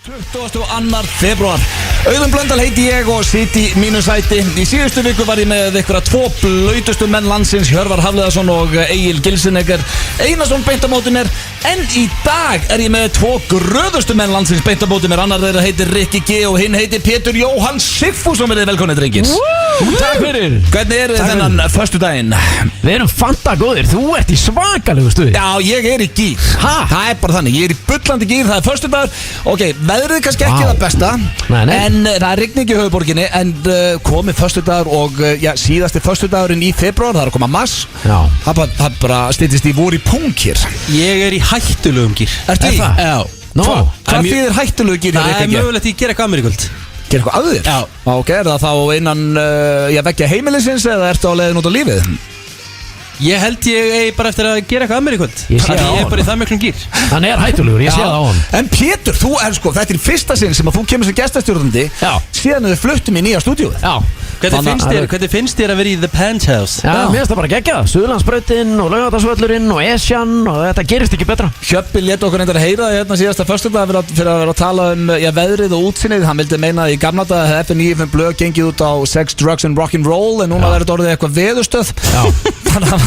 22. februar. Auðun Blöndal heiti ég og sit í mínu sæti. Í síðustu viku var ég með ykkur að tvo blautustu menn landsins, Hjörvar Hafliðason og Egil Gilsenegger Einarsson beint á móti mér. En í dag er ég með tvo gröðustu menn landsins beint á móti mér. Annar þeirra heitir Rikki G og hinn heitir Pétur Jóhann Sigfússon. Verið velkomnir, drengir. Takk fyrir. Hvernig er þennan föstudaginn? Við erum fanta góðir, þú ert í svakalegu stuði. Já, ég er í gír. Það er bara þannig, ég er í bullandi gír. Það er föstudagur. Ok, veðrið er kannski ekki það besta. Nei. En það er rigning í höfuborginni. En komið föstudagur og síðasti föstudagurinn í februar. Það er að koma mars. Já. Það bara styttist í vor í pung hér. Ég er í hættulegum gír. Ertu í? Já. Hvað þýðir hættulegu gír? Það er mögulegt að ég gera eitthvað ameríkvöld. Gera eitthvað að þér? Já. Ok, er það þá innan veggja heimilisins eða ertu á leiðin út á lífið? Ég held ég eigi bara eftir að gera eitthvað ameríkvöld. Ég sé það á Ég er honum. bara í það miklum gír. Hann er hættulegur, ég sé það á hann. En Pétur, þú er þetta er fyrsta sinn sem að þú kemur sem gestastjórnandi. Já. Síðan við fluttum í nýja stúdíóið. Já. Hvernig finnst þér að vera í The Penthouse? Já, mér finnst það bara geggjað. Suðurlandsbrautin og Laugardalsvöllurinn og Esjan og þetta gerist ekki betra. Hjöppi lét okkur reyndar að heyra það hérna síðasta föstudag fyrir að vera að tala um veðrið og útsinnið. Hann vildi meina að í gamla daga hefði FNÍ blöð gengið út á sex, drugs and rock'n'roll. En núna er þetta orðið eitthvað veðurstöð. Já. Þannig að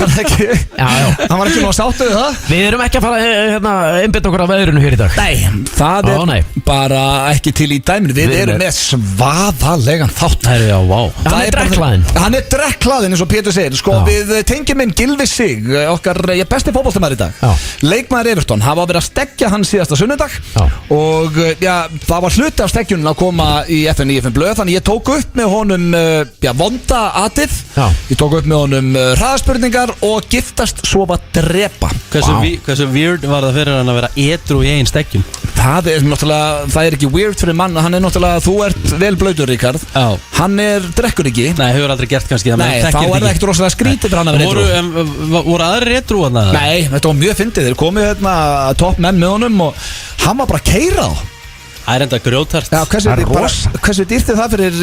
hann var ekki nú að sáttu við það. Við erum ekki að fara einbytta okkur á veðrinu hér í dag. Nei, það er bara ekki til í dæminu. Við erum með svaðalegan þátt. Já, vá. Hann er drekklaðinn. Hann er drekklaðinn eins og Pétur segir. Sko, við tengjum inn Gylfi Sig, okkar besti fótboltamaður í dag. Já. Leikmaður Everton, hafa verið að stekkja hann síðasta sunnudag. Já. Og það var hluti af stekkjunin að koma í FNÍ blöð. Þannig ég tók upp með honum vonda atið. Já. Ég tók upp með honum hraðaspurningar og giftast sofa drepa. Hversu weird var það fyrir hann að vera edru í einn stekkjum? Það er náttúrulega, það er ekki weird fyrir mann. Hann er náttúrulega, þú ert vel blautur, Ríkard. Já. Hann drekkur ekki. Nei, hefur aldrei gert kannski það. Nei, þá er það ekkert rosalega skrítið fyrir hann að vera edru. Voru aðri edru hann að það? Nei, þetta var mjög fyndið. Þeir komið topp menn með honum og hann var bara að keyra á. Það er enda grjótart. Já, hversu dýrtið það fyrir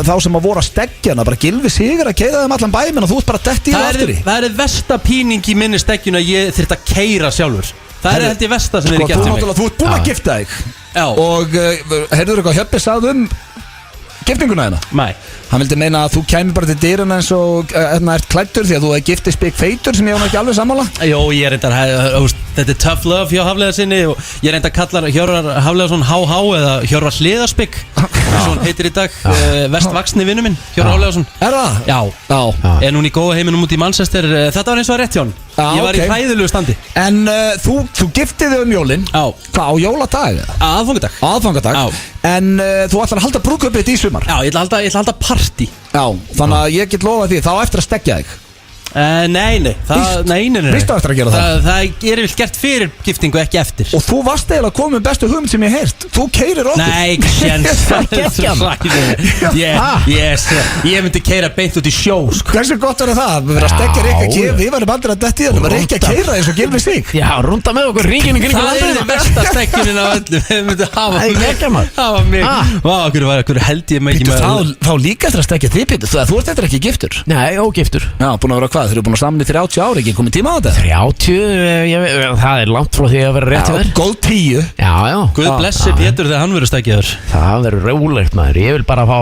þá sem að voru að stekkja hana. Bara Gylfi Sig að keyra þeim allan bæminn og þú ert bara dett í það aftur í. Það er versta píning í minni stekkjun að ég þyrft að keyra sjálfur. Það er held ég versta sem er gert til mig. Þú ert búin að gifta þig. Já. Og heyrður eitthvað Hjöppi sagði giftinguna hérna? Nei. Hann vildi meina að þú kæmi bara til dyrun eins og ert klæddur því að þú hefði giftist Big Feitur sem ég var ekki alveg sammála. Jó, ég er reyndar, þetta er tough love hjá Hafliða sinni og ég reyndar kallar Hjörvar Hafliðason HH eða Hjörvar Hliðarsbygg eins og hann heitir í dag, vestvaksni vinnu minn, Hjörvar Hafliðason. Er það? Já. Er núna í góða heiminum út í Manchester, þetta var eins og rétt hjá hann. Ég var í hræðilegu standi. En þú giftiði jólin. Já. Hvað, á jóladag? Aðfangadag. Aðfangadag. Já. En þú ætlar að halda brúðkaupið í sumar. Já, ég ætla að halda partí. Já, þannig að ég get lofað því, þá eftir að stekkja þig. Nei. Vístu eftir að gera það? Það er vel gert fyrir giftingu, ekki eftir. Og þú varst eiginlega komið með bestu hugmynd sem ég heyrt. Þú keyrir okkur. Nei, ég myndi keyra beint út í sjó, sko. Hversu gott er það? Við verðum að stekkja Rikki G. Við verðum aldrei að detti í það. Við verðum ekki að keyra eins og Gylfi Sig. Já, rúnda með okkur ríkinu kring Það er versta stekkjunin af öllu. Við myndum hafa mig. Vá, okkur held ég mig ekki með. Þá líka eftir að stekkja þig, Pétur. Þú ert eftir ekki giftur. Nei, ógiftur. Já, búin að vera hvað? Þeir eru búin að samna í 30 ári, ekki komið tíma á þetta? 30, það er langt frá því að vera rétt hjá þér. Góð 10. Já. Guð blessi Pétur þegar hann verður stekkjaður. Það verður rólegt, maður. Ég vil bara fá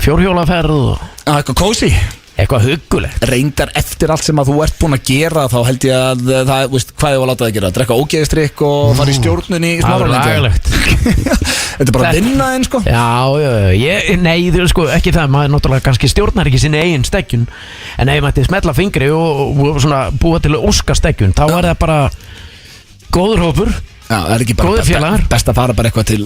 fjórhjólaferð og Eitthvað kósi. eitthvað huggulegt. Reyndar eftir allt sem að þú ert búin að gera, þá held ég að það, veist, hvað ég var að láta það að gera? Drekka ógeðistrykk og fara í stjórnun í Það verður Smáraland. lagalegt. Þetta er bara að vinna einn, sko. Já, nei, þú sko, ekki það, maður náttúrulega kannski stjórnar ekki sinni eigin stekkjun. En ef maður smetla fingri og svona búa til óska stekkjun, þá er það bara góður hópur. Já, það er ekki bara best að fara bara eitthvað til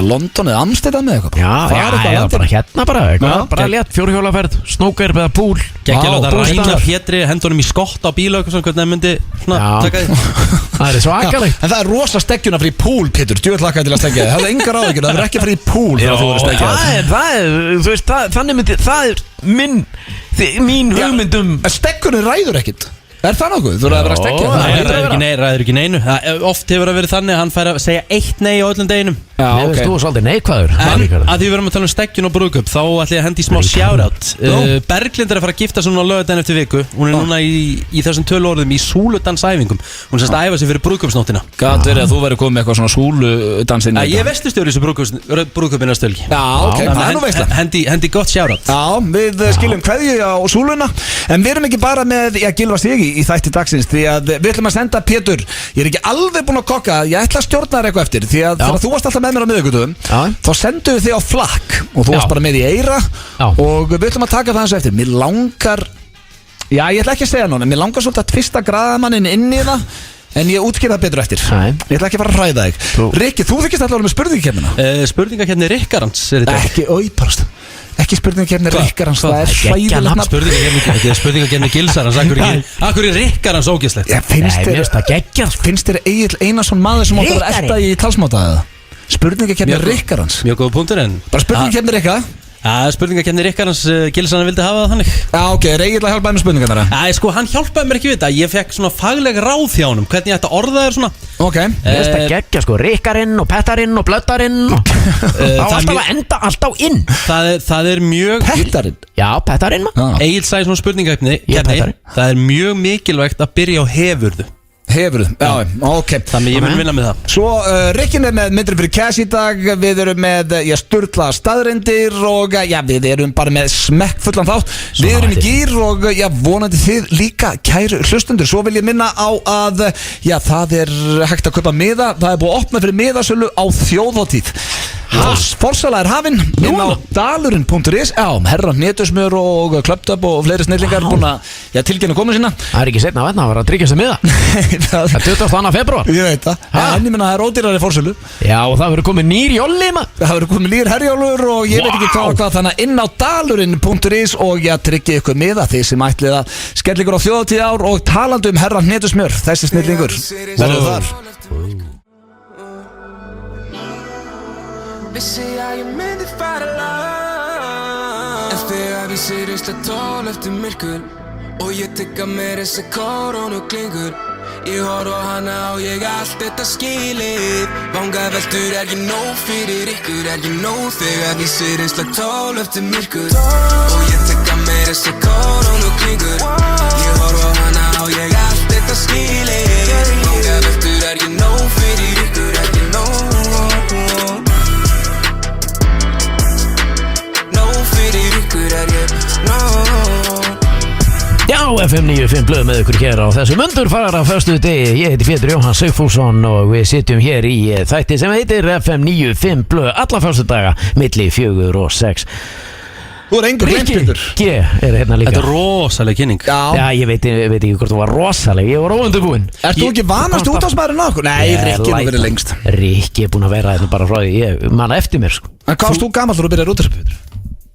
London eða Amsterdam eða eitthvað. Já, bara hérna bara létt fjórhjólaferð, snóker eða púl. Gekki láta ræna Pétri, hendunum í skott á bíla og hvernig það myndi taka því. Það er svakalegt. En það er rosa stekkjuna fyrir púl, Pétur. Djúvill hlakkaði til að stekkja þig. Það er engar áhyggjur, það er ekki fyrir púl þegar þú verður stekkjað. Þú veist, þannig myndi, það er mín hugmyndum. Stekkunni ræður ekkit. Er það nokkuð? Þú verður að vera að stekkja það? Ræður ekki neinu. Oft hefur það verið þannig að hann fær að segja eitt nei á öllum deginum. Mér veist þú svolítið neikvæður En að því við verum að tala um steggjun og brúðkaup þá ætla ég að hendi í smá shoutout Berglind er að fara að gifta sig núna á laugardaginn eftir viku Hún er núna í þessum tölu orðum í súludansæfingum Hún sérst að æfa sig fyrir brúðkaupsnóttina Gat verið að þú verið komið með eitthvað svona súludansinn Ég er vestustjóri í þessu brúðkaupinu að stölgi Já, ok, það er nú veistla Hendi gott shoutout Já, við skiljum kveðju á súluna En við erum ekki bara með Gylfa Sig í þætti dagsins Því að við ætlum að senda Pétur Ég er ekki alveg búinn að kokka Ég ætla að stjórna þér eitthvað eftir Því að þegar þú varst alltaf með mér á miðvikutum Þá sendum við þig á flakk Og þú varst bara með í eyra Og við ætlum að taka það eins og eftir Mér langar Já, ég ætla ekki að segja núna Mér langar svolítið að tvista graðamannin inn í það En ég útskýr það betur eftir Ég ætla ekki að fara að hræða þig Rikki, þú þykist alltaf með spurningakefnina Spurningakefni Rikkarans Ekki spurningakefni Rikkarans Það er hræðilegt Spurningakefni Gilsarans Akkur er Rikkarans ógeðslegt Finnst þér Egill Einarsson maður sem átt að vera elta í talsmáta eða? Spurningakefni Rikkarans Mjög góða punktur en Bara spurningakefni Rikka Spurningakefni Rikkarans Gilsarans vildi hafa það þannig Já, ok, er Egill að hjálpa með spurningarnar? Sko, hann hjálpaði mér ekki við þetta Ég fekk svona fagleg ráð hjá honum Hvernig ég ætti að orða þér svona Ok Mér finnst það geggja sko Rikkarinn og Pettarinn og Blöddarinn Það var alltaf að enda alltaf inn Það er mjög Pettarinn? Já, Pettarinn Egill sagði svona spurningakefni Það er mjög mikilvægt að byrja á hefurðu Hefurðu, já, ok Þannig ég mun vinna með það Svo Rikkin er með myndir fyrir cash í dag Við erum með, sturla staðreyndir Og við erum bara með smekkfullan þátt Við erum í gýr og vonandi þið líka kæru hlustundur Svo vil ég minna á að það er hægt að kaupa miða Það er búið að opna fyrir miðasölu á þjóðhátíð Forsala er hafinn inn á dalurinn.is herra hnetusmjör og klöptöp og fleiri snillingar búin að tilkynna komu sína Það er ekki setna að vetna að vera að tryggja sig miða Það er 22. februar Ég veit það En ég minna það er ódýrari forsölu Já og það verður komið nýr jólli Það verður komið nýr herjólur og ég veit ekki hvað Þannig að inn á dalurinn.is og tryggja ykkur miða Þið sem ætlið að skella ykkur á þjóðhátíð ár Og talandi herra hnetusmjör Þessi snillingur verður þar Vissi að ég myndi fara langt En þegar við sér einslega tól eftir myrkur Og ég tygga mér þessi koronu klingur Ég horf á hana og ég allt þetta skilið Vangaveltur er ég nóg fyrir ykkur Er ég nóg þegar við sér einslega tól eftir myrkur Og ég tygga mér þessi koronu klingur Ég horf á hana og ég allt þetta skilið Vangaveltur er ég nóg fyrir ykkur Er ég nóg Já, FM 95 blöð með ykkur hér á þessu mundur fara á föstu degi. Ég heiti Pétur Jóhann Sigfússon og við sitjum hér í þætti sem heitir FM 95 blöð alla föstu daga milli 4 og 6. Þú er engur Rikki G er hérna líka. Þetta er rosaleg kynning. Já, ég veit ekki hvort þú var rosaleg. Ég var óundirbúinn. Ert þú ekki vanast útásmaðurinn á okkur? Nei, Rikki er verið lengst. Rikki er búinn að vera hérna bara frá því. Ég manna eftir mér sko. En hvað varst þú gamall þegar þú byrjaði útvarpið?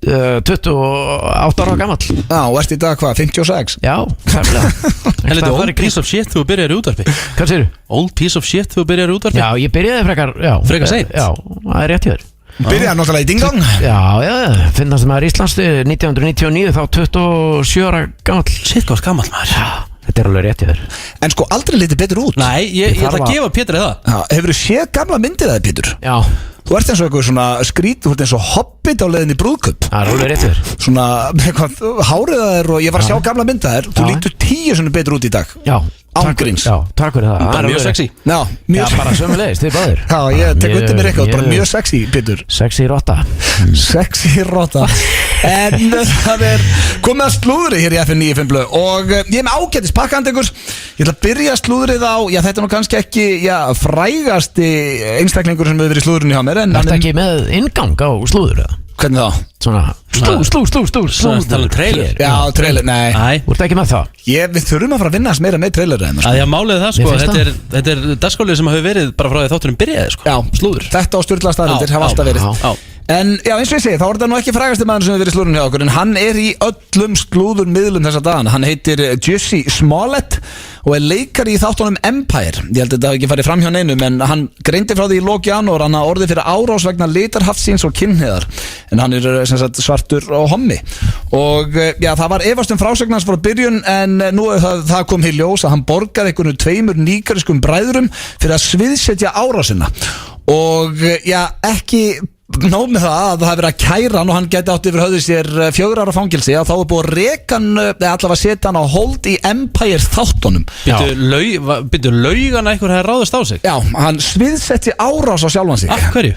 28 ára gamall. Já, og ert í dag hvað, 56? Já, kærlega. Heldur þú old piece of shit þegar þú byrjaði í útvarpi? Hvað segirðu? Old piece of shit þegar þú byrjaði í útvarpi? Já, ég byrjaði frekar seint? Já, það er rétt í þér. Byrjaði náttúrulega í Dingong? Já, finnast maður Íslands 1999 þá 27 ára gamall. Shit, hvað gamall maður? Já, þetta er alveg rétt í þér. En sko aldrei litið betur út. Nei, ég ætla að gefa Pétur það. Já, hefurðu séð gamla myndir það, Pétur? Já. Þú ert eins og eitthvað svona skrít, þú ert eins og hobbit á leiðinni brúðkupp. Það er alveg rétt í þér. Svona, eitthvað, hárið það er og ég var að sjá gamla mynda þér. Þú lítur 10 svona betur út í dag. Já. Ángríns. Já, takk fyrir það. Bara mjög sexy. Já, mjög sexy. Já, bara sömulegis, þið báðir. Já, ég tek undir mér eitthvað, bara mjög sexy, Pétur. Sexy rotta. Sexy rotta. En það er komið að slúðri hér í FM 95 blöð og ég er með ágætis pakkandi ykkur. Ég ætla að byrja slúðrið á, þetta er nú kannski ekki, frægasti einstaklingur sem hefur verið í slúðrunni hjá mér. Ertu ekki með inngang á slúður eða? Hvernig þá? Svona Svona trailer. Já, trailer, nei. Þú ert ekki með það? Við þurfum að fara að vinna meira með trailer en það. Já, málið það sko, þetta er dagskólið sem hefur verið bara frá því þátturinn byrjaði sko. Já, slúður. Þetta og sturla staðreyndir hafa alltaf verið. En já, eins og ég segi, þá er þetta nú ekki frægasti maður sem hefur verið í slúðurinn hjá okkur en hann er í öllum slúðurmiðlum þessa dagana. Hann heitir Jussi Smollett og er leikari í þáttunum Empire. Ég held að þetta hafi ekki farið fram hjá neinum en hann greindi frá því í lok janúar hann orðið fyrir árás vegna litarhaftsins og kynhneigðar en hann er sem sagt svartur og hommi Og það var efast frásagnans frá byrjun. En nú það kom í ljós að hann borgaði einhvern 2 nígerískum bræðurum fyrir að sviðsetja árásina. Og ekki nóg með það að það hefði verið að kæra hann og hann geti átt yfir höfðu sér 4 ára fangilsi, að þá búið að reka hann allavega setja hann á hold í Empire þáttunum. Byrju laugan að einhver hefði ráðist á sig? Já, hann sviðsetti árás á sjálfan sig. Af hverju?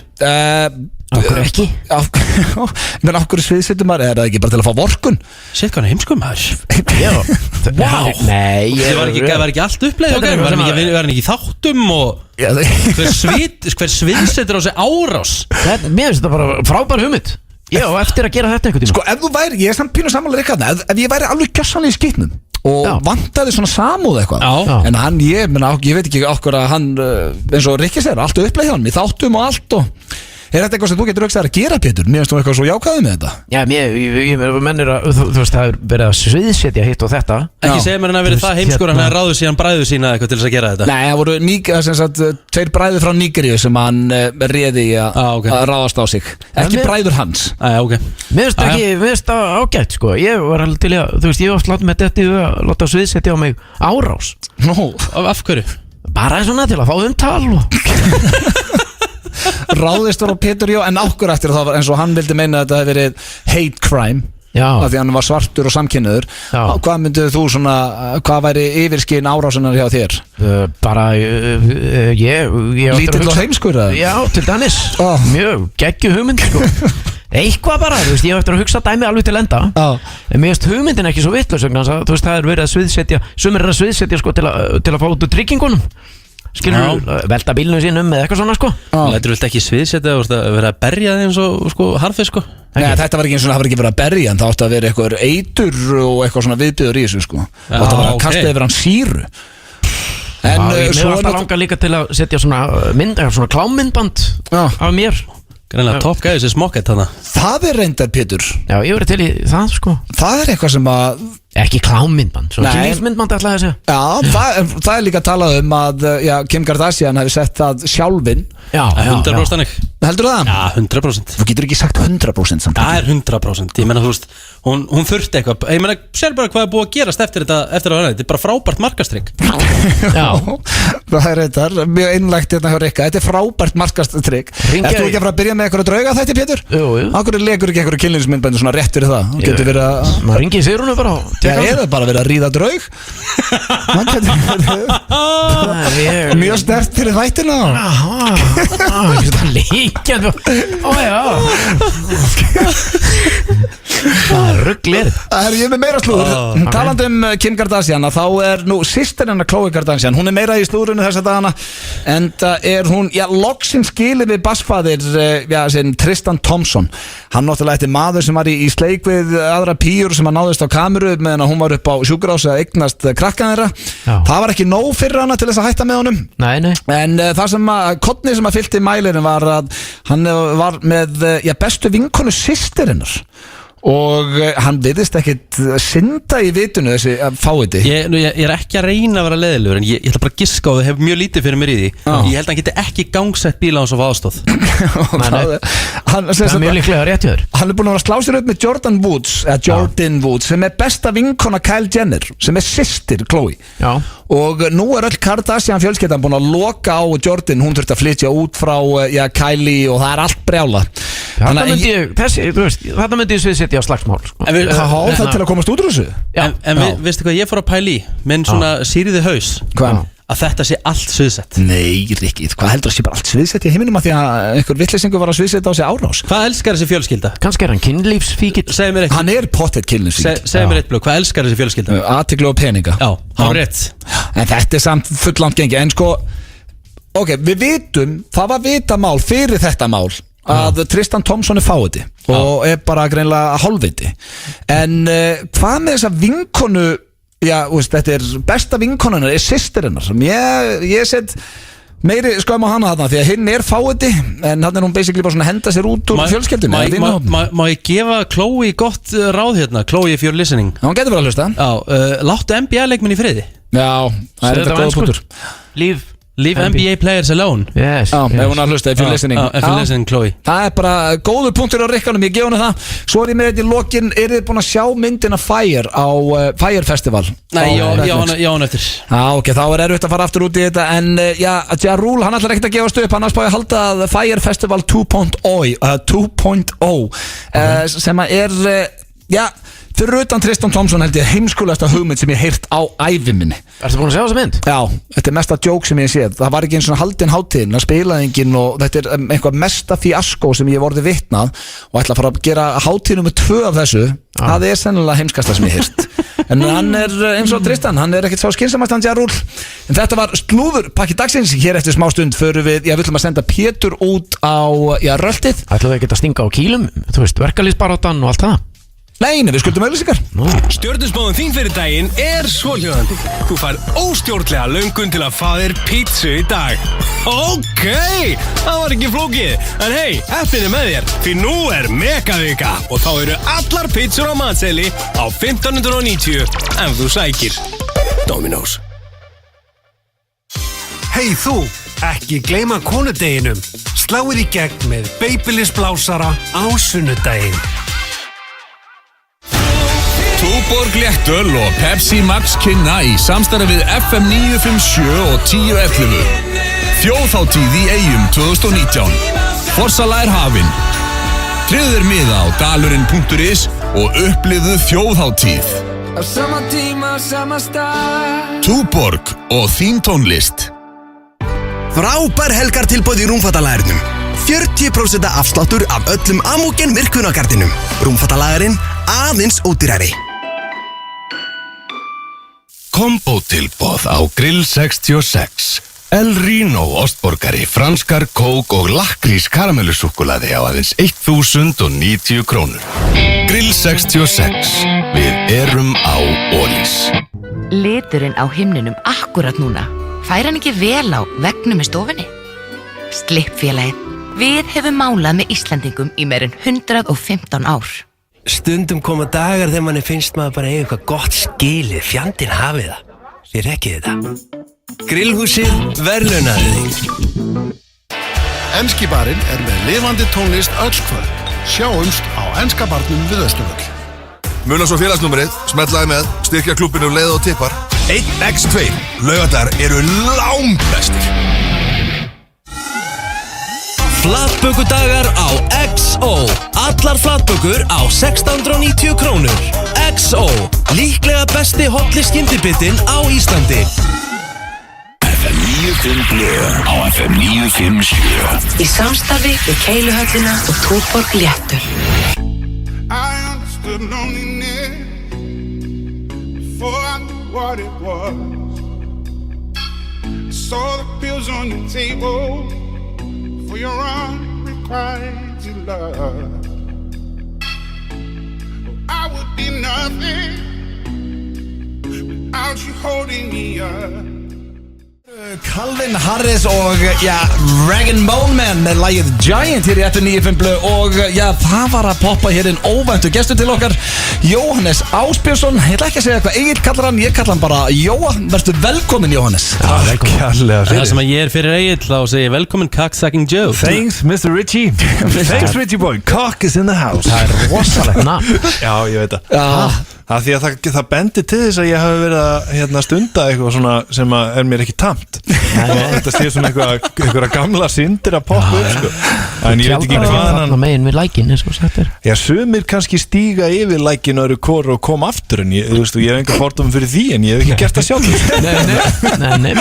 Af hverju ekki? Menn af hverju sviðsettum maður? Er það ekki bara til að fá vorkun? Sétt hvað hann heimskum maður. Já. Nei, það var ekki allt uppleið var hann ekki í þáttum og hver sviðsettur á sig árás? Mér finnst þetta bara frábær hugmynd. Ég á eftir að gera þetta einhvern tíma. Sko, ef þú væri, ég er samt pínu samanlega eitthvað, ef ég væri alveg gjössanlega í skýtnum og vantaði svona samúð eitthvað, en hann, ég veit ekki okkur að hann, eins og Rikki segir, allt uppleið hjá hann, í þáttum og allt og er þetta eitthvað sem þú getur aukst að gera, Pétur? Mér finnst þú eitthvað svo jákvæðið með þetta? Já, mennir að, þú veist, það er verið að sviðsetja hitt og þetta. Ekki segja mér hann að verið það heimskur hann að ráðu síðan bræðu sína eitthvað til þess að gera þetta. Nei, það voru 2 bræður frá Nígeríu sem hann réði að ráðast á sig. Ekki bræður hans. Mér finnst það ágætt, sko. Ég var alveg til að, þú veist, ég var oft látið með þetta að láta sviðsetja á mig árás. Af hverju? Bara svona til að fá umtal ráðist var á Pétur en okkur eftir það var eins og hann vildi meina að þetta hefði verið hate crime af því hann var svartur og samkynniður. Hvað myndið þú svona, hvað væri yfirskinn árásunar hjá þér? Bara lítill og heimskur? Já, til dæmis mjög geggju hugmynd, sko. Eitthvað bara, þú veist, ég hef eftir að hugsa dæmi alveg til enda en mér finnst hugmyndin ekki svo vitlaus, þú veist, það er verið að sviðsetja sumir er að sviðsetja, sko, til að fá út úr tryggingunum, skilur, velta bílnum sínum eða eitthvað svona, sko. Þetta vilt ekki sviðsetja að vera að berja þig eins og, sko, harfið, sko. Nei, þetta var ekki eins og það var ekki verið að berja en það átti að vera eitthvað eitur og eitthvað svona viðbjöður í þessu, sko. Það átti að vera að kasta yfir hann sýru. En mér var alltaf langar líka til að setja svona klámmyndband af mér. Greinlega Top Guy sem smokkett hana. Það er reyndar, Pétur. Já, ég verið til í það, sko. Það er eitthvað sem að ekki klámmyndband, svona kynlífsmyndband ætlaði að segja. Já, það er líka talað að Kim Kardashian hefði sett það sjálfin. Já, 100% Heldur það? Já, 100%. Þú getur ekki sagt 100% samt. Það er 100%. Ég meina, þú veist, hún þurfti eitthvað. Ég meina, sér bara hvað er búið að gerast eftir að vera. Þetta er bara frábært markastrygg. Já, það er reyndar mjög einlægt hérna hjá Rikka. Þetta er frábært markastrygg. Ertu ekki að fara að byrja með eitthvað drauga þætti, Pétur? Jú. Akkur legur ekki eitthvað kynlífsmyndbandi svona rétt fyrir það? Getur verið að maður ringi í Sigrúnu bara. Eða bara verið að ríða draug. Mjög sterkt fyrir þættina. Líkjað það er rugglir. Ég er með meira slúður. Talandi Kim Kardashian, þá er nú systir hennar Khloe Kardashian. Hún er meira í slúðrunu þessa dagana. En er hún, loksins skilið við bassfaðir sinn Tristan Thompson. Hann náttúrulega eftir maður sem var í sleik við aðra píur sem hann náðist á kameru meðan hún var upp á sjúkrahúsi að eignast krakkan þeirra. Það var ekki nóg fyrir hana til þess að hætta með honum. Nei. En það sem Kotni sem fyllti mælirinn var að hann var með bestu vinkonu systirinnar og hann virðist ekkit synda í vitunu þessi fáiði. Ég er ekki að reyna að vera leiðilegur en ég ætla bara að giska á það, hef mjög lítið fyrir mér í því. Ég held að hann geti ekki gangsett bíla hans og aðstóð. Það er mjög líklega rétt hjá þér. Hann er búin að slá sér upp með Jordan Woods sem er besta vinkona Kyle Jenner sem er systir Khloe. Og nú er öll Kardashian fjölskyldan búin að loka á Jordan. Hún þurfti að flytja út frá Kylie og það er allt brjála. Þetta myndi ég sviðsetja á slagsmál, sko. Það er til að komast út úr þessu. En veistu hvað ég fór að pæla í minn svona sýriði haus? Hvað? Að þetta sé allt sviðsett. Nei, Rikki, hvað heldur að sé bara allt sviðsett í heiminum að því að einhver vitleysingur var að sviðsetta á sig árás? Hvað elskar þessi fjölskylda? Kannski er hann kynlífsfíkill. Hann er pottet kynlífsfíkill. Segð mér eitt blöð, hvað elskar þessi fjölskylda? Athygli og peninga. Já, hár rétt. En þetta er samt fullangt gengi. En sko, við vitum, það var vitamál fyrir þetta mál að Tristan Thompson er fáiði og er bara greinlega hálfviti. En hvað með þessa vinkonu, þetta er besta vinkonunar, er systirinnar. Ég set meiri skömm á hana þarna því að hinn er fáiði en hann er hún basically bara svona að henda sér út úr fjölskyldunni. Má ég gefa Khloe gott ráð hérna, Khloe if you're listening? Hún getur verið að hlusta. Láttu NBA-leikminn í friði. Já, það er þetta góða punktur. Líf Leave NBA players alone. Yes, Já, ef hún að hlusta, if you're listening If you're listening, Chloe. Það er bara góður punktur á Rikkanum, ég gef henni það. Svo er ég með þetta í lokin. Er þið búin að sjá myndina Fire á Fire Festival? Nei, Á Netflix? já, hann eftir. Já, ok, þá er erfitt að fara aftur út í þetta. En já, Ja Rule, hann ætlar ekkert að gefast upp. Hann er spáði að halda að Fire Festival 2.0 sem að já, fyrir utan Tristan Thompson held ég heimskulegasta hugmynd sem ég heyrt á ævi minni. Ertu búin að sjá þessa mynd? Já, þetta er mesta joke sem ég séð. Það var ekki eins og haldin hátíðin, það spilaði enginn og þetta er einhvað mesta fiasko sem ég vorði vitnað og ætla að fara að gera hátíð nummer 2 af þessu. Það er sennilega heimskasta sem ég heyrt. En hann er eins og Tristan, hann er ekkert sá skynsamast hann Ja Rule. En þetta var slúður pakki dagsins. Hér eftir smá stund förum við, við ætlum að senda Pétur út á röltið. Ætlaðu ekki að stinga á kýlum, þú veist, verkalýðsbaráttan og allt það? Nei, við skuldum auglýsingar. Stjörnusbáðum þín fyrir daginn er svohljóðandi. Þú fær óstjórnlega löngun til að fá þér pítsu í dag. Ok, það var ekki flókið. En hei, heppin er með þér, því nú er megavika og þá eru allar pítsur á matseðli á 1590 ef þú sækir Dominos. Hey þú, ekki gleyma konudeginum. Sláið í gegn með Babyliss blásara á sunnudaginn. Túborg Léttöl og Pepsi Max kynna í samstarfi við FM 957 og 1011. Þjóðhátíð í Eyjum 2019. Forsala er hafin. Tryggðu þér miða á dalurinn.is og upplifðu þjóðhátíð. Á sama tíma, sama stað. Túborg og þín tónlist. Frábær helgartilboð í rúmfattalærinum. 40% afsláttur af öllum Amogen virkvunargardinum. Rúmfattalagarinn aðeins ódýrari. Kombótilboð á Grill 66. El Rino ostborgari, franskar kók og lakrís karamellusúkkulaði á aðeins 1090 krónur. Grill 66. Við erum á Ólís. Liturinn á himninum akkurat núna. Fær hann ekki vel á veggnum í stofunni? Slippfélagið. Við hefum málað með Íslendingum í meir en 115 ár. Stundum koma dagar þegar manni finnst maður bara eiga eitthvað gott skilið, fjandinn hafið það. Þið rekkið þetta. Grillhúsið verðlaunaði þig. Enski barinn er með lifandi tónlist öll kvöld. Sjáumst á Enska barnum við Austurvöll. Muna svo félagsnúmerið, smetlaði með, styrkja klúbbinu leið og tippar. 1x2, laugardagar eru langbestir. Flatbökudagar á XO. Allar flatbökur á 1690 krónur. XO, líklega besti hotli skyndibitinn á Íslandi. FM 95 á FM 957. Í samstarfi við Keiluhöllina og Túborg Léttöl. I understood loneliness before I knew what it was. I saw the pills on your table for your unrequited love. I would be nothing without you holding me up. Calvin Harris og Rag & Bone Man með lagið Giant hér í FM 95 og það var að poppa hér inn óvæntu gestur til okkar, Jóhannes Ásbjörnsson. Ég ætla ekki að segja hvað Egill kallar hann, ég kalla hann bara Jóa. Vertu velkomin, Jóhannes. Það sem að ég er fyrir Egill, þá segi ég velkomin Cocksucking Joe. Thanks Mr. Richie. Thanks Richie boy. Cock is in the house. Það er rosalegt nafn. Já, ég veit það. Það því að það bendir til þess að ég hafi verið að stunda eitthvað svona sem er mér ekki tamt. Þetta sé svona einhverja gamla syndir að poppa upp sko. En ég veit ekki hvað hann megin við lækin, eins og sagt er. Já, sumir kannski stíga yfir lækin og eru kóru og koma aftur en ég hef enga fordómum fyrir því en ég hef ekki gert það sjálf. Nei.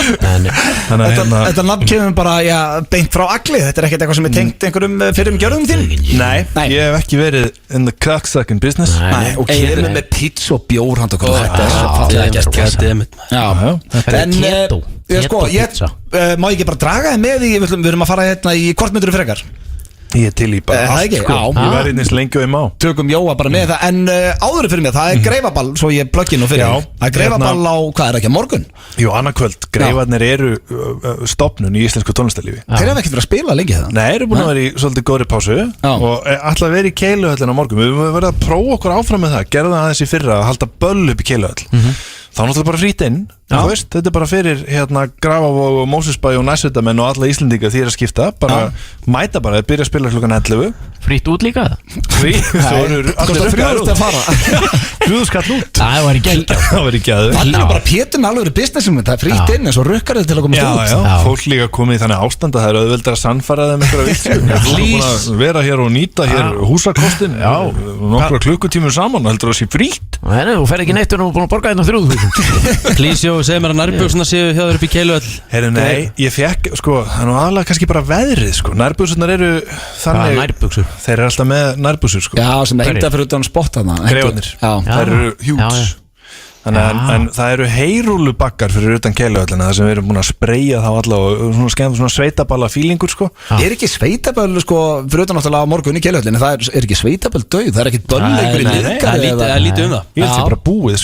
Þetta nafn kemur bara beint frá Agli. Þetta er ekkert eitthvað sem er tengt einhverjum fyrrum gjörðum þín? Nei, ég hef ekki verið in the cocksucking business. Nei, og kemur með pizza og bjór handa okkur. Þetta er svo fallega gert. Þetta er keto. Má ég ekki bara draga þið með við erum að fara hérna í hvort myndur frekar? Ég er til í bara allt sko. Ég verði einnig lengi og ég má. Tökum Jóa bara með það. En áður fyrir mig, það er greifaball. Svo ég pluggi nú fyrir. Það er greifaball á, hvað er ekki, morgun? Jú, annarkvöld. Greifarnir eru stofnun í íslensku tónlistarlífi. Þeir hafa ekkert verið að spila lengi það? Nei, eru búin að vera í svolítið góðri pásu og ætla að vera í Keiluhöllin á morgun. Við höfum verið að prófa okkur áfram með það. Gerðum það aðeins í fyrra að halda böll upp í Keiluhöll. þá náttúrulega bara frýtt inn þú veist, þetta er bara fyrir Grafavog og Mósusbæ og Næsvitamenn og alla Íslendinga því að skipta, bara mæta bara að byrja að spila klukkan 11 frýtt út líka frýtt, svo eru allir frjóðust að fara frjóðskall út það var ekki það er bara Pétur með alveg businessum það er frýtt inn eins og rukkar þið til að komast út já, fólk líka komið í þannig ástand að það er auðveldar að sannfæra þeim eitthvað vilt vera hér og nýta hér húsakostin nokkra klukkutímum saman heldur það sé frýtt þú fer ekki neitt og búin að borga þetta 3.000 Please, segir mér að nærbjöksuna séu hjá þér upp í Keiluhöll. Heyrðu, nei, ég fekk, það er nú aðalega kannski bara veðrið, nærbjöksunar eru þannig nærbjöksur? Þeir eru alltaf með nærbjöksur, Já, sem er hengta fyrir utan spott þarna Greifarnir, þær eru hjúts En það eru heyrúlubakkar fyrir utan Keiluhöllina þar sem við erum búin að spreyja þá alla og svona sveitaballa fílingur Er ekki sveitaball fyrir utan náttúrulega á morgun í Keiluhöllinni það er ekki sveitaball dauð, það er ekki bölleikur í liðgar Það er lítið það Ég held því bara búið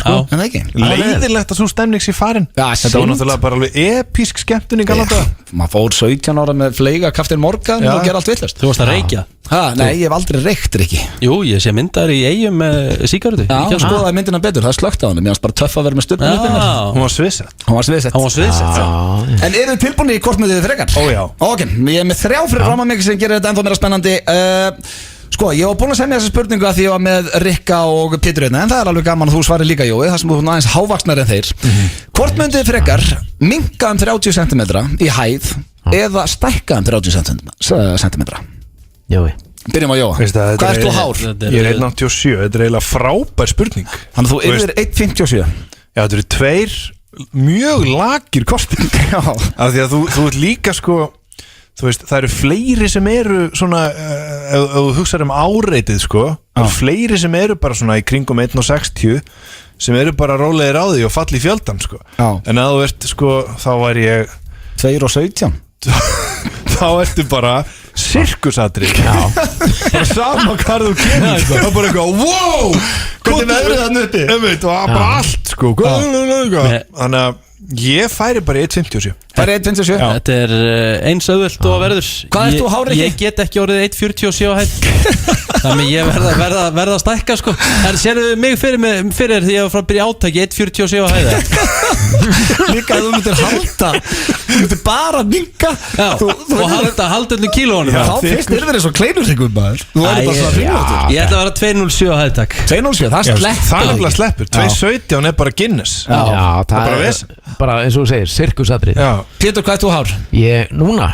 Leiðilegt að svo stemning sé farin Þetta var náttúrulega bara alveg episk skemmtun í galanda Maður fór 17 ára með fleiga Kaftin Morgan og gera allt villast Þú varst að reykja Nei, ég hef aldrei reykt ekki Jú, ég sé myndar í eigum með sígarettu Já, skoðaði myndina betur, það er slögt á hann Mér finnst bara töff að vera með stupin Hún var svisett En eru þið tilbúinni í kortmyndið frekar? Ó já Ok, ég er með 3 fyrir fram að mig sem gerir þetta ennþá meira spennandi ég var búin að semja þessa spurningu að því ég var með Rikka og Pétur en það er alveg gaman að þú svarir líka Jói það sem þú aðeins hávaksnar en þeir Hvort myndið frekar minka 30 cm í hæð eða stækka 30 cm Jói Byrjum á Jóa, hvað ert þú hár? Ég er 1.87, þetta er eiginlega frábær spurning Þannig að þú yfir 1.57 Já, þetta eru 2 mjög lakir kostir Af því að þú ert líka þú veist, það eru fleiri sem eru svona, ef þú hugsaður áreitið það eru fleiri sem eru bara svona í kringum 1.60 sem eru bara rólegir á því og falli í fjöldan en að þú ert þá væri ég 2.17 þá ertu bara sirkusatri bara sama hvað þú kemur það er bara eitthvað, wow hvernig veðrið þannig uppi það var bara allt þannig að ég færi bara 1.57 Færi 1.57? Þetta er eins auðvöld og verður Hvað ert þú hárið ekki? Ég get ekki orðið 1.47 á hætt Þannig ég verða að stækka En sérðu mig fyrir því ég var frá að byrja átaki 1.47 á hætt Líka að þú myndir halda Þú myndir bara minka Og halda öllum kílónum Þá fyrst er verið svo kleinurringum maður Þú verður bara svona ringlátur Ég ætla að vera 2.07 á hætt takk 2.07, það sleppur 2.17 er bara Guinness það er bara eins og þú segir, sirkusatri Pétur, hvað ert þú hár? Ég, núna?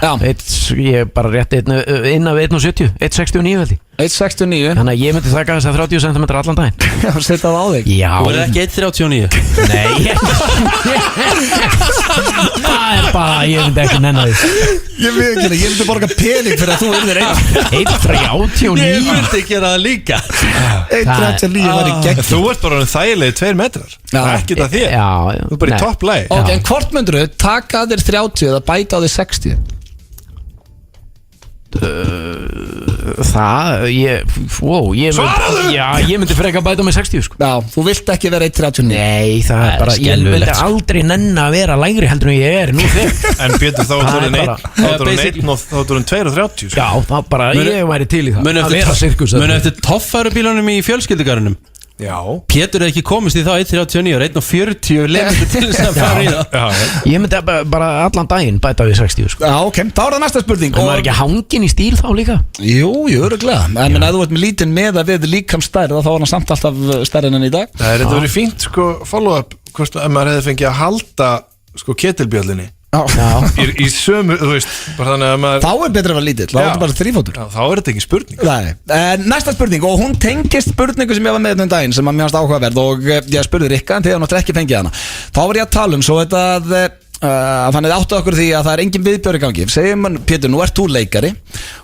Ég er bara rétt inn af 1.70 1.69 held ég 1.69 Þannig að ég myndi þakka þess að 30 cm allan daginn Já, setja það á þig Já Þú verður ekki 1.39 Nei Það er bara, ég myndi ekki nenna því Ég myndi borga pening fyrir að þú verður 1.39 Ég myndi gera það líka 1.39 var í gegn Þú ert bara þægilegi 2 metrar Það er ekkert að þér Þú er bara í topplægi Ok, en hvort myndur þú taka þér 30 eða bæta á þér 60? Ég myndi freka bæta með 60 Já, þú vilt ekki vera 1.39 Nei, það er bara, ég myndi aldrei nenn að vera lægri heldur en ég er nú þegar En Pétur, þá er hún 2.30 Já, það bara, ég væri til í það Munu eftir toffærubílunum í fjölskyldugarunum Já Pétur er ekki komist í þá 1.39 og 1.40 lemur til þess að fara í það Ég myndi bara allan daginn bæta við 60 Já, ok, þá er það næsta spurning Og maður ekki hangin í stíl þá líka Jú, örugglega En ef þú ert með lítinn með að við líkamsstærð þá er hann samt alltaf stærri en í dag Það er þetta verið fínt, follow-up Hvort að maður hefði fengið að halda ketilbjöllinni í sömu, þú veist þannig að maður þá er betra að vera lítill, þá er þetta bara þrífótur þá er þetta ekki spurning Næsta spurning, og hún tengist spurningu sem ég var með daginn sem að mér fannst áhugaverð og ég spurði Rikka en þegar náttúrulega ekki fengið hana þá var ég að tala svo þetta þannig áttu okkur því að það er engin viðbjörn í gangi segjum hann, Pétur, nú ert þú leikari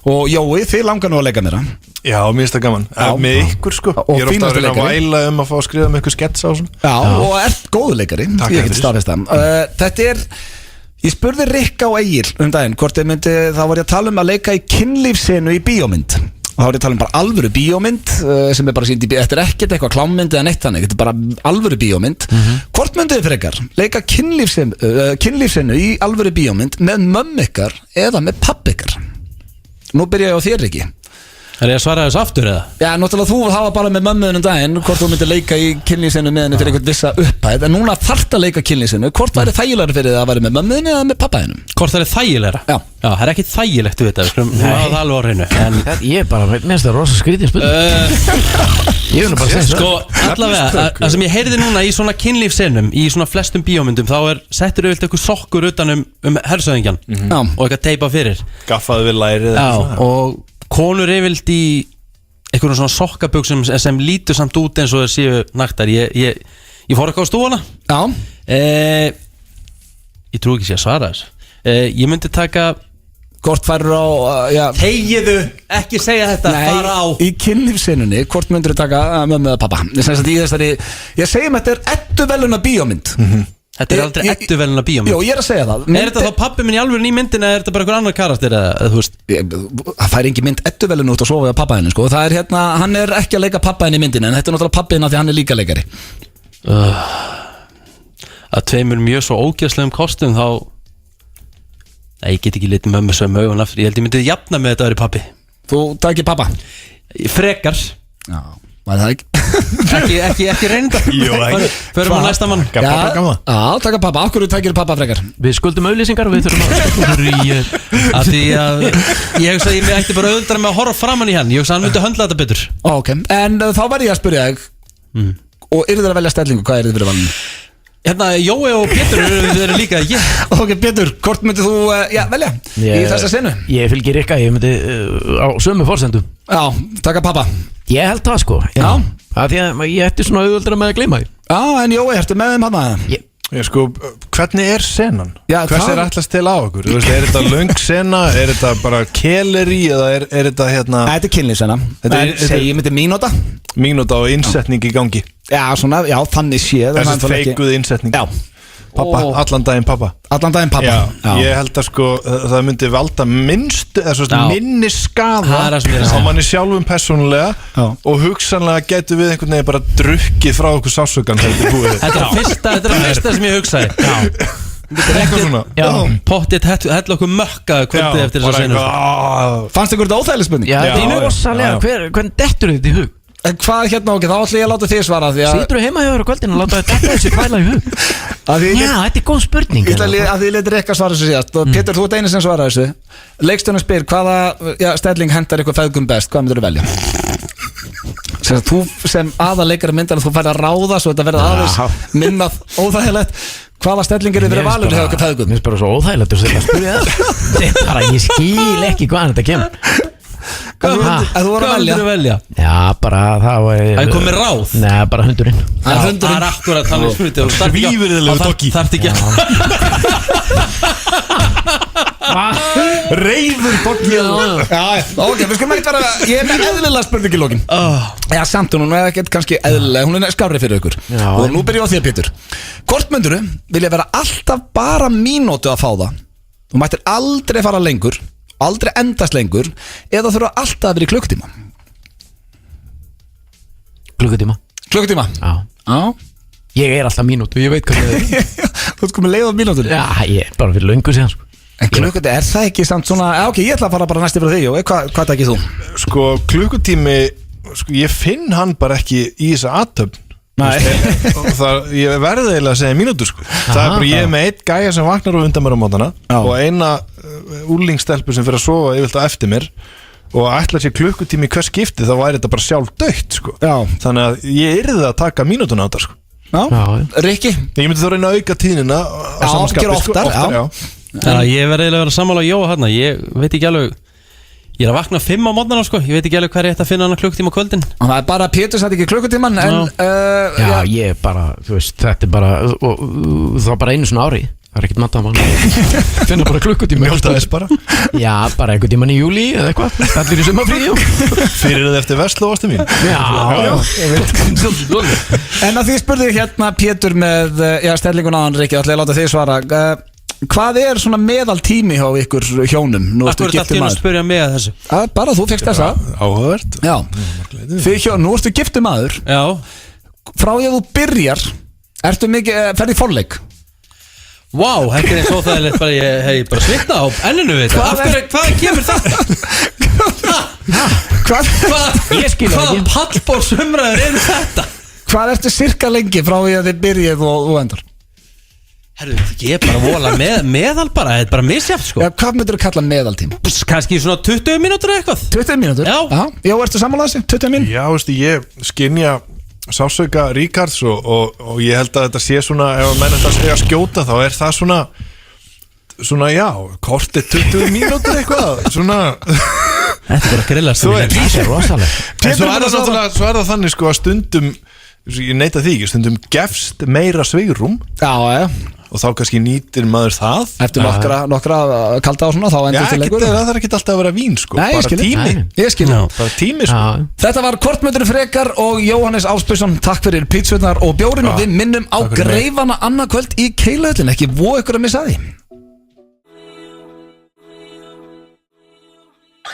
og Jói, þið langar nú að leika mér Já, mér finnst það gaman, með ykkur ég er ofta að reyna að væla að fá að skrifa með ykkur sketsa og ert góðu leikari ég get staðfest það þetta er Ég spurði Rikka og Egil daginn hvort þið myndi, þá var ég að tala að leika í kynlífsenu í bíómynd og þá var ég að tala bara alvöru bíómynd sem er bara sýnd í bíómynd, þetta er ekkert eitthvað klámmynd eða neitt þannig, þetta er bara alvöru bíómynd Hvort myndið þið frekar leika kynlífsenu í alvöru bíómynd með mömmu ykkar eða með pabbi ykkar Nú byrja ég á þér, Rikki Er ég að svara þessu aftur eða? Já, náttúrulega þú hafa bara með mömmuðin daginn hvort þú myndir leika í kynlífsinu með henni fyrir einhvern vissa upphæð, en núna þarft að leika kynlífsinu. Hvort væri þægilegra fyrir það að væri með mömmuðin eða með pappaðinum? Hvort það er þægilegra? Já. Já, það er ekki þægilegt, þú veit það, við skulum hafa það alveg á hreinu. Ég er bara, minnst það rosa skrítið spurning. Ég vil bara segja sko, allavega, það sem ég heyrði núna í svona kynlífssenum, í svona flestum bíómyndum, þá settur auðvitað eitthvað sokkur utan hersöðingjan og eitthvað teipa fyrir. Gaffaði við lærið. Já, og konur yfirlt í einhvern svona sokkabuxum sem lítur samt út eins og þeir séu naktar. Ég fór eitthvað á stúana. Já. Ég trú ekki sé að svara þessu. Ég myndi taka hvort færur á Þegiðu, ekki segja þetta. Fara á í kynlífssenunni, hvort myndir þú taka mömmu eða pappa? Ég segi með þetta er edduveluna bíómynd. Þetta er aldrei edduveluna bíómynd. Jú, ég er að segja það. Er þetta þá pappi minn í alvöru í myndin eða er þetta bara einhver annar karakter eða þú veist? Það fær engin mynd edduveluna út að sofa við pappa henni sko. Það er hérna, hann er ekki að leika pappa henni í myndin, en þetta er náttúrulega pappi henni því hann er líka leikari. Að tveimur mjög svo ógeðslegum kostum þá ég get ekki litið mömmu sögum augun aftur. Ég held ég myndi jafna með þetta að vera pappi. Þú takir pappa? Frekar. Já, var það ekki? ekki reynda. Förum á næsta mann. Já, taka pappa. Af hverju takir pappa frekar? Við skuldum auðlýsingar og við þurfum að því að ég hugsa að ég ætti bara auðvitað með að horfa framan í hann. Ég hugsa að hann myndi höndla þetta betur. Ok, en þá var ég að spyrja þig og eru þið að velja stellingu? Hvað er þið fyrir valinu? Hérna, Jói og Pétur eru líka Ok, Pétur, hvort myndið þú velja í þessa senu? Ég fylgir Rikka, ég myndi á sömu forsendum. Já, taka pappa. Ég held það sko. Já. Það því að ég ætti svona auðvöldra með að gleyma því. Já, en Jói, ertu með þeim hann? Ég sko, hvernig er senan? Já, hvers er allast til á okkur? Þú veist, er þetta löng sena? Er þetta bara keleri? Eða er þetta hérna? Þetta er kynlífsena. Þetta er myndi mínúta. Mínúta og innsetning í gangi. Já, svona, já, þannig séð. Þessi feikuð innsetning. Já. Pappa, allan daginn pappa. Allan daginn pappa. Já. Ég held að sko, það myndi valda minni skaða á manni sjálfum persónulega og hugsanlega getur við einhvern veginn bara drukkið frá okkur sásökan. Þetta er það fyrsta sem ég hugsaði. Þetta er eitthvað svona. Pottið hella okkur mökkaðu kvöldið eftir þess að senu. Fannst ykkur þetta óþægileg spurning? Já, þetta er rosalega. Hvernig dettur þetta í hug? En hvað hérna okkur, þá ætla ég að láta þig svara því að Sýtur þú heima hjá þér á kvöldinu og láta þetta þessi kvæla í hug? Já, þetta er góð spurning. Ég ætla að því letir ekki að svara þessu síðast og Pétur, þú ert eini sem svara þessu. Leikstjórinn spyr, hvaða stelling hendar ykkur feðgum best? Hvað myndir þú velja? Þú sem aðaleikari myndar þú færð að ráða svo þetta verða aðeins minnað óþægilegt. Hvaða stelling er þið fyrir valinu hjá ykkur feðgum? Mér finnst bara svo óþægilegt að spyrja það. Ég skil ekki hvaðan þetta kemur. Hvað myndir þú velja? Já, bara það var Það komið ráð? Nei, bara hundurinn. Það er akkurat þannig spurning. Svífurðilegu dokki. Þarf ekki Reyður dokki. Ok, við skulum ekki vera. Ég er með eðlilega spurning í lokin. Já, samt hún er ekkert kannski eðlilega. Hún er skárri fyrir ykkur. Og nú byrjum við á þér, Pétur. Hvort myndur þú vilja vera alltaf bara mínútu að fá það? Þú mættir aldrei fara lengur, aldrei endast lengur, eða þurfa alltaf að vera í klukkutíma? Klukkutíma? Já. Ég er alltaf mínútu, ég veit hvað það er. Þú ert komið leið á mínútur? Já, ég er bara fyrir löngu síðan sko. En klukkutími, er það ekki samt svona ok, ég ætla að fara bara næst yfir þig og hvað takir þú? Sko, klukkutími ég finn hann bara ekki í þessa aðtöfn. Ég verði eiginlega að segja mínútur sko. Það er bara, ég er með eitt gæja sem vaknar á undan mér á mótana og eina úrlingstelpu sem fyrir að sofa yfirlt á eftir mér og ætla sér klukkutími í hvers skipti, þá væri þetta bara sjálf dögt sko. Þannig að ég yrði að taka mínútuna á þetta sko. Rikki? Ég myndi þá reyna að auka tíðnina á samanskapi sko. Ég verði eiginlega að vera sammála á Jóa hérna. Ég veit ekki alveg. Ég er að vakna 5 á morgnana sko. Ég veit ekki alveg hvað er þetta að finna hana klukkutíma á kvöldin. Og það er bara Pétur sætti ekki klukkutíman en Já, ég er bara, þú veist, þetta er bara það er bara einu svona ári. Það er ekkert mattamann. Finna bara klukkutíma. Mjóltaðis bara. Já, bara einhvern tíman í júli eða eitthvað. Allir í sumarfríi. Fyrir það eftir Vestló ástu mín. Já. En að því spurði hérna Pétur með stellingun á hann, Rikki, ætla ég að láta þig svara. Hvað er svona meðaltími hjá ykkur hjónum? Nú ertu giftur maður. Spyrja mig að þessu. Bara þú fékkst þessa. Áhugavert. Já. Nú ertu giftur maður. Já. Frá því að þú byrjar, ertu mikið ferð í forleik? Vá, þetta er eins og það er bara ég bara svitna á enninu við þetta. Hvað kemur það? Ég skil það Hvað ekki. pallbórsumræður eru þetta? Hvað ertu sirka lengi frá því að þið byrjið og endur? Herru, ég er bara að vola meðal bara, þetta er bara misjafn sko. Já, hvað myndir þú kalla meðaltíma? Kannski svona 20 mínútur eða eitthvað. 20 mínútur? Já, ertu sammála þessi? 20 mínútur? Já, veistu, ég skynja sásauka Ríkards og ég held að þetta sé svona, ef að menn þetta segja skjóta, þá er það svona já, kortið 20 mínútur eitthvað, svona. Þetta er bara grillast sem ég Það er rosalega. En svo er það þannig sko að stundum, ég neita því ekki, stundum gefst meira svigrum. Já. Og þá kannski nýtir maður það. Eftir nokkra kalda á svona, þá endur til leikur. Það þarf ekki alltaf að vera vín sko. Nei, bara tími. Ég skil. Bara tími sko. Þetta var Kortmundur Frekar og Jóhannes Ásbjörnsson. Takk fyrir pítsurnar og bjórinn og við minnum á greifana annað kvöld í Keilahöllin. Ekki voru ykkur að missa því.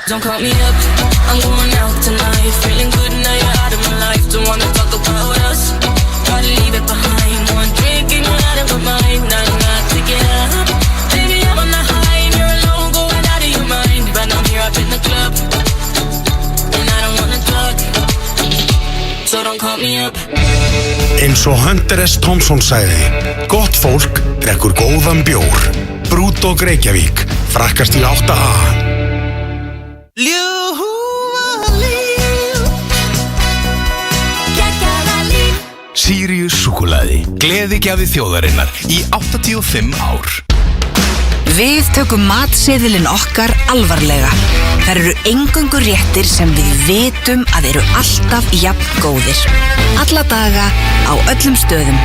Don't call me up, I'm going out tonight. Feeling good now you're out of my life. Don't wanna talk about us, try to leave it behind. One drink and you're out of my mind. Now you're not to get up. Baby, I'm on the high and you're alone, going out of your mind. But I'm here up in the club, and I don't wanna talk, so don't call me up. Eins og Hunter S. Thompson sagði, gott fólk drekkur góðan bjór. Brúdók Reykjavík, frakkast í 8A. Sirius súkkulaði, gleðigjafi þjóðarinnar í 85 ár. Við tökum matseðilinn okkar alvarlega. Þær eru eingöngu réttir sem við vitum að eru alltaf jafn góðir. Alla daga, á öllum stöðum.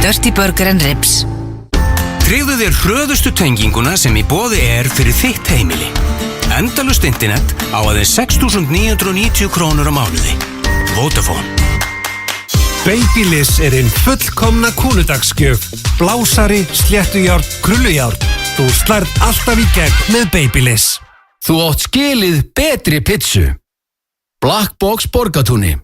Dirty Burger and Ribs. Tryggðu þér hröðustu tenginguna sem í boði er fyrir þitt heimili. Endalaust internet á aðeins 6.990 krónur á mánuði. Vodafone. Babyliss er einn fullkomna kúludagsgjöf. Blásari, sléttujárn, krullujárn. Þú slærð alltaf í gegn með Babyliss. Þú átt skilið betri pizzu. Black Box Borgatúni.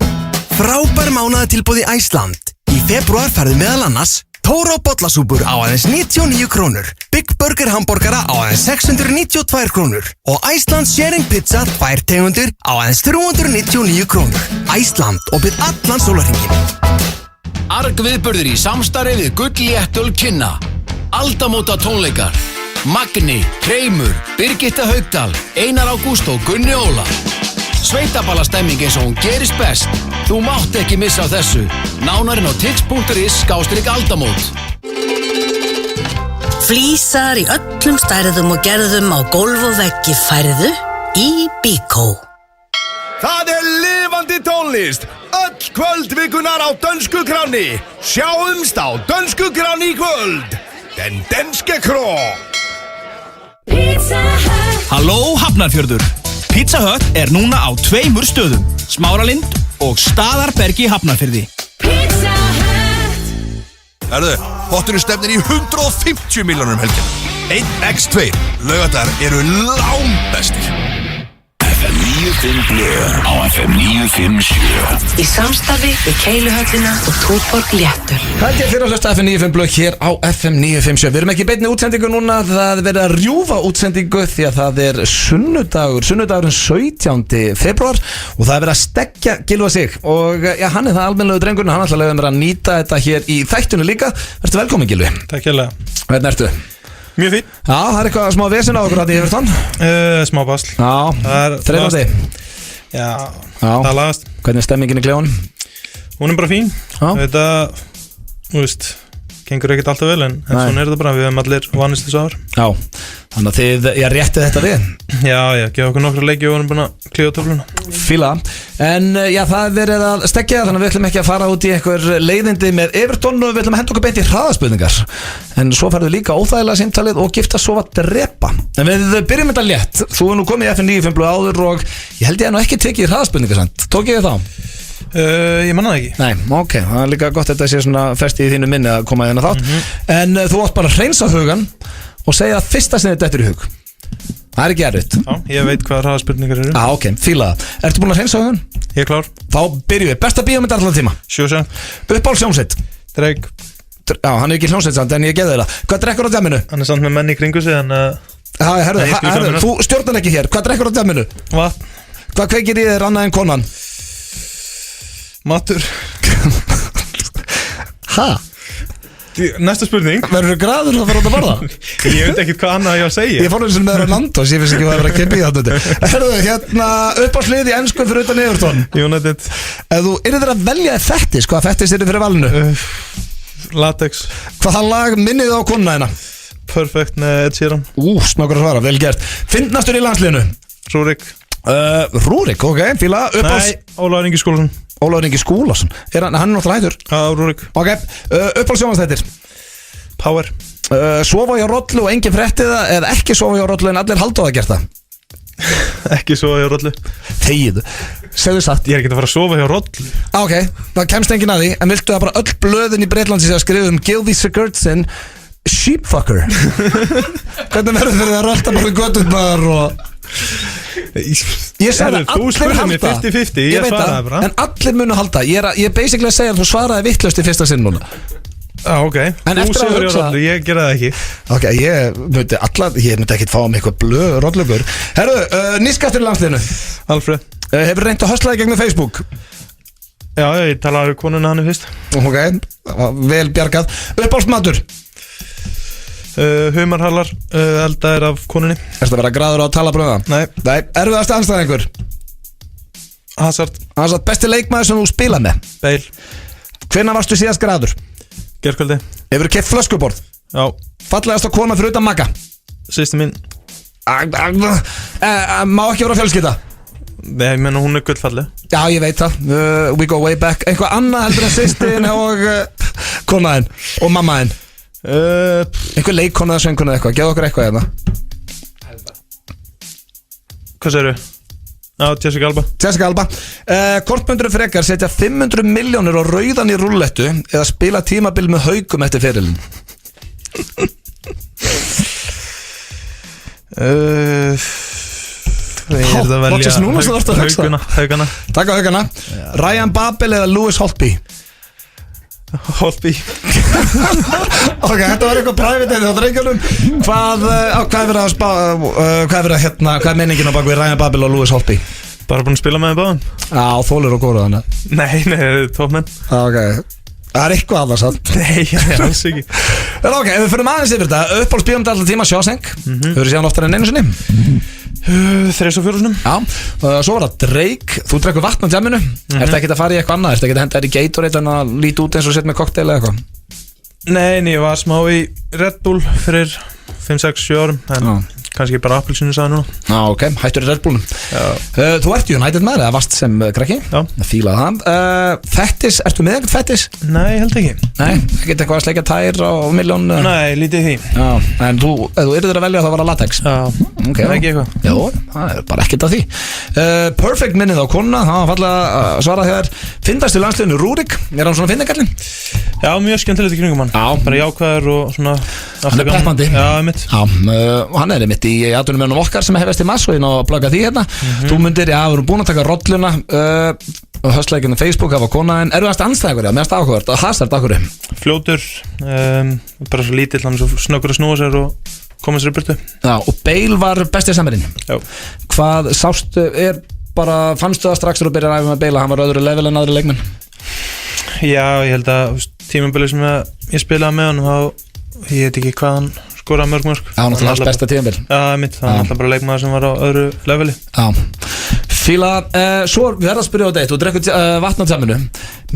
Frábær mánaðartilboð í Æsland. Í febrúar færðu meðal annars Tóró bollasúpur á aðeins 99 krónur, Big Burger hamborgara á aðeins 692 krónur og Iceland Sharing Pizza 2 tegundur á aðeins 399 krónur. Æsland, opið allan sólarhringinn. Argviðburður í samstarfi við Gullléttöl Kynna. Aldamóta tónleikar. Magni, Hreimur, Birgitta Haugdal, Einar Ágúst og Gunni Óla. Sveitaballastemming eins og hún gerist best. Þú mátt ekki missa á þessu. Nánarinn á tix.is/aldamót. Flísar í öllum stærðum og gerðum á gólf og veggi færðu í Bíkó. Það er lifandi tónlist. Öll kvöld vikunar á Dönsku Gráni. Sjáumst á Dönsku Gráni í kvöld. Den danske kró. Halló Hafnarfjörður. Pizza Hut er núna á 2 stöðum, Smáralind og Staðarbergi Hafnarfirði. Herðu, potturinn stefnir í 150 milljónum helgina. 1x2 laugardagar eru langbestir. FM 95 blöð á FM 957. Í samstarfi við Keiluhöllina og Túborg Léttöl. Hvað er fyrir að hlusta FM 95 blöð hér á FM 957? Við erum ekki í beinni útsendingu núna, það er verið að rjúfa útsendingu því að það er sunnudagurinn 17. febrúar og það er verið að stekkja Gylfa sig og já, hann er það almennilegu drengurinn, hann ætla að leiða mér að nýta þetta hér í þættunni líka. Vertu velkomin Gylfi. Takk hérlega. Hvernig ertu? Mjög fín. Já, það er eitthvað smá vesen á okkur að í Evertón. Smá basl. Já, þreifandi. Já, það lagast. Hvernig er stemmingin í klefunum? Hún er bara fín. Þetta, þú veist, gengur ekkert alltaf vel en svona er þetta bara, við hefum allir vanist þessu ár. Já, þannig að þið, ég rétti þetta við. Já, gefa okkur nokkra leiki og við erum búin að klíða töfluna. Fíla, en já, það er verið að stekja þannig að við ætlum ekki að fara út í einhver leiðindi með Evertón og við ætlum að henda okkur beint í hraðaspurningar. En svo færðu líka óþægilega símtalið og giftast sofa drepa. En við byrjum þetta létt. Þú er nú komið í FM 95 blöð áður og ég held ég nú ekki tekið hraðaspurningar samt. Tók ég þá? Ég manna það ekki. Nei, ok, það er líka gott að þetta sé svona festi í þínu minni að koma í þennan þátt. En þú átt bara að hreinsa hugan og segja að fyrsta sinni þetta er í hug. Það er ekki erfitt. Já, ég veit hvað hraðaspurningar eru. Ok, fíla það. Ertu búin að hreinsa hugan? Ég er klár. Þá byrjum við. Besta bíómynd allan tíma? Shawshank. Uppáhalds hljómsveit? Drake. Já, hann er ekki hljómsveit samt en ég geði það. Hvað drekkur á djamminu? Hann er samt með menn í kringu sig en herðu, þú stjórnar ekki hér. Hvað drekkur á djamminu? Vatn. Hvað kveikir í þér annað en konan? Matur. Ha? Næsta spurning. Verður þú graður að fara út að borða? Ég veit ekkert hvað annað ég að segja. Ég fór eins og með Ronaldo, ég finnst ekki að vera að kippa í þetta. Herðu, hérna upp á slið í ensku fyrir utan Everton. United. Ef þú yrðir að velja fettis, hvaða fettis yrði fyrir valinu? Latex. Hvaða lag minnið á konuna hérna? Perfect með Ed Sheeran. Snokkur að svara, vel gert. Fyndnastur í landsliðinu? Rúrik. Rúrik, ok, fíla. Nei, Ólafur Ingi Skúlason. Ólafur Ingi Skúlason, hann er náttúrulega hættur. Já, Rúrik. Ok, uppáhalds sjónvarpsþættir. Power. Sofa hjá rollu og engin frétti það, eða ekki sofa hjá rollu en allir halda á að gera það? Ekki sofa hjá rollu. Þegið, segðu satt. Ég er ekki að fara að sofa hjá rollu. Ok, það kemst engin að því, en viltu það bara öll blöðin í Breitlandi sem að skrifa Gylfi Sigurdsson sheepfucker? Hvernig verður fyrir að rölda bara götturnar og... Ég sagði að allir halda. 50-50, ég svaraði bara. En allir munu halda. Ég er basically að segja að þú svaraði vittlust í fyrsta sinn núna. Ok, þú segur hjá rollu, ég gera það ekki. Ok, ég myndi ekki fá mig eitthvað blöð rollugur. Herru, nýskastur í landsliðinu. Alfred. Hefur reynt að höstla þig gegnum Facebook? Já, ég talaði við konuna hann fyrst. Ok, vel bjargað. Uppáhaldsmatur? Humarhallar, eldaðir af konunni. Erstu að vera graður á að tala bröða? Nei. Erfiðast andstæðingur? Hazard. Besti leikmaður sem þú spila með? Bale. Hvenær varstu síðast graður? Gærkvöldi. Hefur þú keypt flöskuborð? Já. Fallegasta kona fyrir utan Magga? Systir mín. Má ekki vera fjölskylda? Nei, ég menna hún er gullfalleg. Já, ég veit það, we go way back. Eitthvað annað heldur en sýstin og konaðinn og mammaðinn? Einhver leikkona eða söngkona eða eitthvað, geðu okkur eitthvað hérna. Hvað segirðu? Já, Jessica Alba. Jessica Alba. Hvort myndur þú frekar setja 500 milljónir á rauðan í rúllettu eða spila tímabil með Haugum eftir ferilin? Ég er að velja Haugana. Takk á Haugana. Ryan Babel eða Lewis Holtby? Holtby. Ok, þetta var eitthvað private á drengjunum. Hvað er verið að spá, hvað er meiningin á bakvið Ryan Babel og Lewis Holtby? Bara búin að spila með báðum. Já, þólir og góður þannig. Nei, tópmenn. Ok, það er eitthvað aðeins að. Nei, alls ekki. En ok, ef við fyrir aðeins yfir þetta, uppáhaldsbíómynd allar tíma, Shawshank. Hefur þið séð hann oftar en einu sinni? 3 og 4 sinum. Já, svo var það Drake. Þú drekkur vatn á djamminu. Ertu ekkert að fara í eitthvað annað? Ertu ekkert að henda þér í Gatorade en að líti út eins og setja með kokteil eða eitthvað? Nei, ég var smá í Red Bull fyrir 5-6-7 árum. En kannski bara appelsinu sagði núna. Já, ok, hættur í Red Bullum. Þú ert United með það, varst sem krakki. Já. Fílaði það. Fettis, ertu með eitthvað fettis? Nei, held ekki. Nei, ekkert eitthvað að sleika tær á miljón? Nei, lítið því. Já, en þú yrðir að velja að það var að latex? Já, okay, ekki eitthvað. Jó, það er bara ekkert að því. Perfect minnið á konuna, það var fallega svarað hér. Fyndast í landsliðinu Rúrik, er hann svona fyndingallinn? Já, mjög skemmtilegt í kringum hann. Já. Bara jákvæður og svona. Hann er peppandi. Já, mitt. Já, og hann er mitt í atvinnumönnum okkar sem hefist í mars og inn og plugga því hérna. Þú myndir, já, við erum búin að taka rolluna og höstleikinu Facebook af á konaðin. Erfiðast andstæðingur, já, meðast áhugavert og Hazard okkur. Fljótur, bara svo lítill, hann er svo snöggur að snúa sér og koma sér í burtu. Já, og Bale var bestið samverðin. Já. Hvað sástu, fannstu það strax þegar þú byrjar að æfa með Bale að hann var öðru level en aðri leikmenn? Já, ég held að tímabilið sem ég spilaði með hann þá, ég veit ekki hvað hann skoraði mörg. Já, hann var alltaf besta tímabil. Já, mitt, hann var alltaf bara leikmaður sem var á öðru leveli. Já, fíla, svo við verðum að spyrja á deitt, þú drekkur vatn á tjamminu.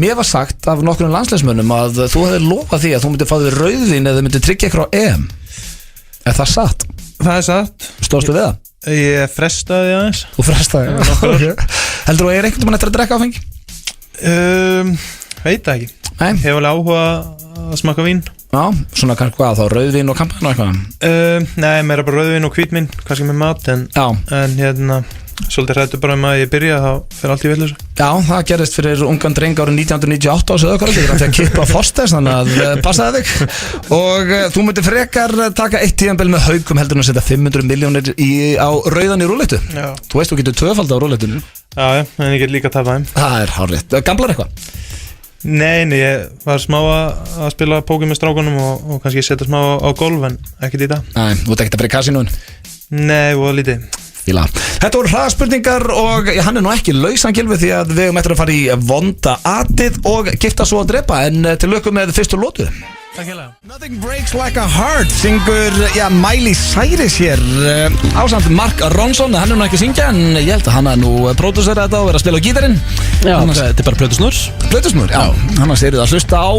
Mér var sagt af nokkrum landsleismönnum að þú hefði lofað því að þú myndir fá þér rauðvín eða myndir tryggja ykkur á EM. Er það satt? Það er satt. Stóðstu við það? Ég frestaði aðeins. Þú frestaði, okay. Heldur þú að ég er einhvern veginn eftir að drekka áfengi? Veit það ekki. Nei. Ég hef alveg áhuga að smaka vín. Já, svona kannski hvað, þá rauðvín og kampan og eitthvað? Nei, meira bara rauðvín og hvítvín, kannski með mat, en hérna, svolítið hrættu bara að ég byrja, þá fer allt í villu. Já, það gerist fyrir ungan dreng árið 1998 á Söðukorti, það er að kippa Fosters, þannig að passaði þig. Og þú myndir frekar taka eitt tíðanbel með Haugum heldur en að setja 500 milljónir á rauðan í rúllettu. Já. Þú veist, þú getur tvöfald á rúllettunum. Já, en ég get líka að tapa þeim. Það er hárrétt. Gamlar eitthvað? Nei, ég var smá að spila póker með strákunum og kannski setja smá á golf en ekkert í dag. Nei, þú ert ekkert að vera í kasínun? Nei, og lítið. Fíla. Þetta voru hraðspurningar og hann nú ekki lausan Gylfi því að við erum eftir að fara í vonda atið og gifta svo að drepa en til lökum með fyrstu lótu. Takk hérlega. Nothing breaks like a heart syngur, Miley Cyrus hér ásamt Mark Ronson, hann nú ekki að syngja en ég held að hann nú pródúsera þetta og vera að spila á gítarinn. Já, þetta er bara Plötusnur, já. Annars eru það að hlusta á,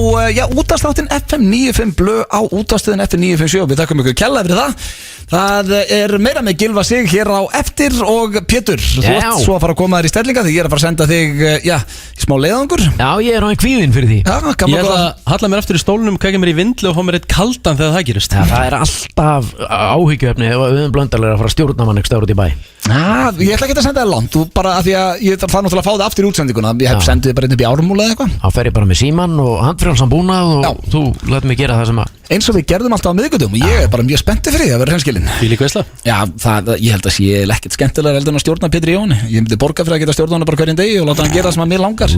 útvarpsþáttinn FM 95 Blö á útvarpsstöðin FM 957. Við þakkum ykkur kærlega fyrir það. Það er meira með Gylfa Sig hér á eftir og Pétur, þú ert svo að fara að koma þér í stellinga því ég er að fara að senda þig, í smá leiðangur. Já, ég er á einn kvíðin fyrir því. Ég ætla að halla mér aftur í stólnum, kækja mér í vindlu og fá mér eitt kaldan þegar það gerist. Já, það er alltaf áhyggjuefni ef Auðun Blöndal er að fara að stjórna mann ekki stöður út í bæ. Ég ætla ekki að senda það langt, þú bara að því að ég þarf náttúrulega að fá það aftur í útsendinguna. Ég hef sendið bara inn upp í Ármúla eða eitthvað. Þá fer ég bara með símann og handfrjálsan búnað og þú let mig gera það sem að eins og við gerðum alltaf á miðvikudum og ég er bara mjög spenntið fyrir því að vera hreinskilinn. Hvílík veisla. Já, ég held að sé ekkert skemmtilegra heldur en að stjórna Pétri Jóni. Ég myndi borga fyrir að geta stjórna hann bara hverjum degi og láta hann gera það sem að mér langar.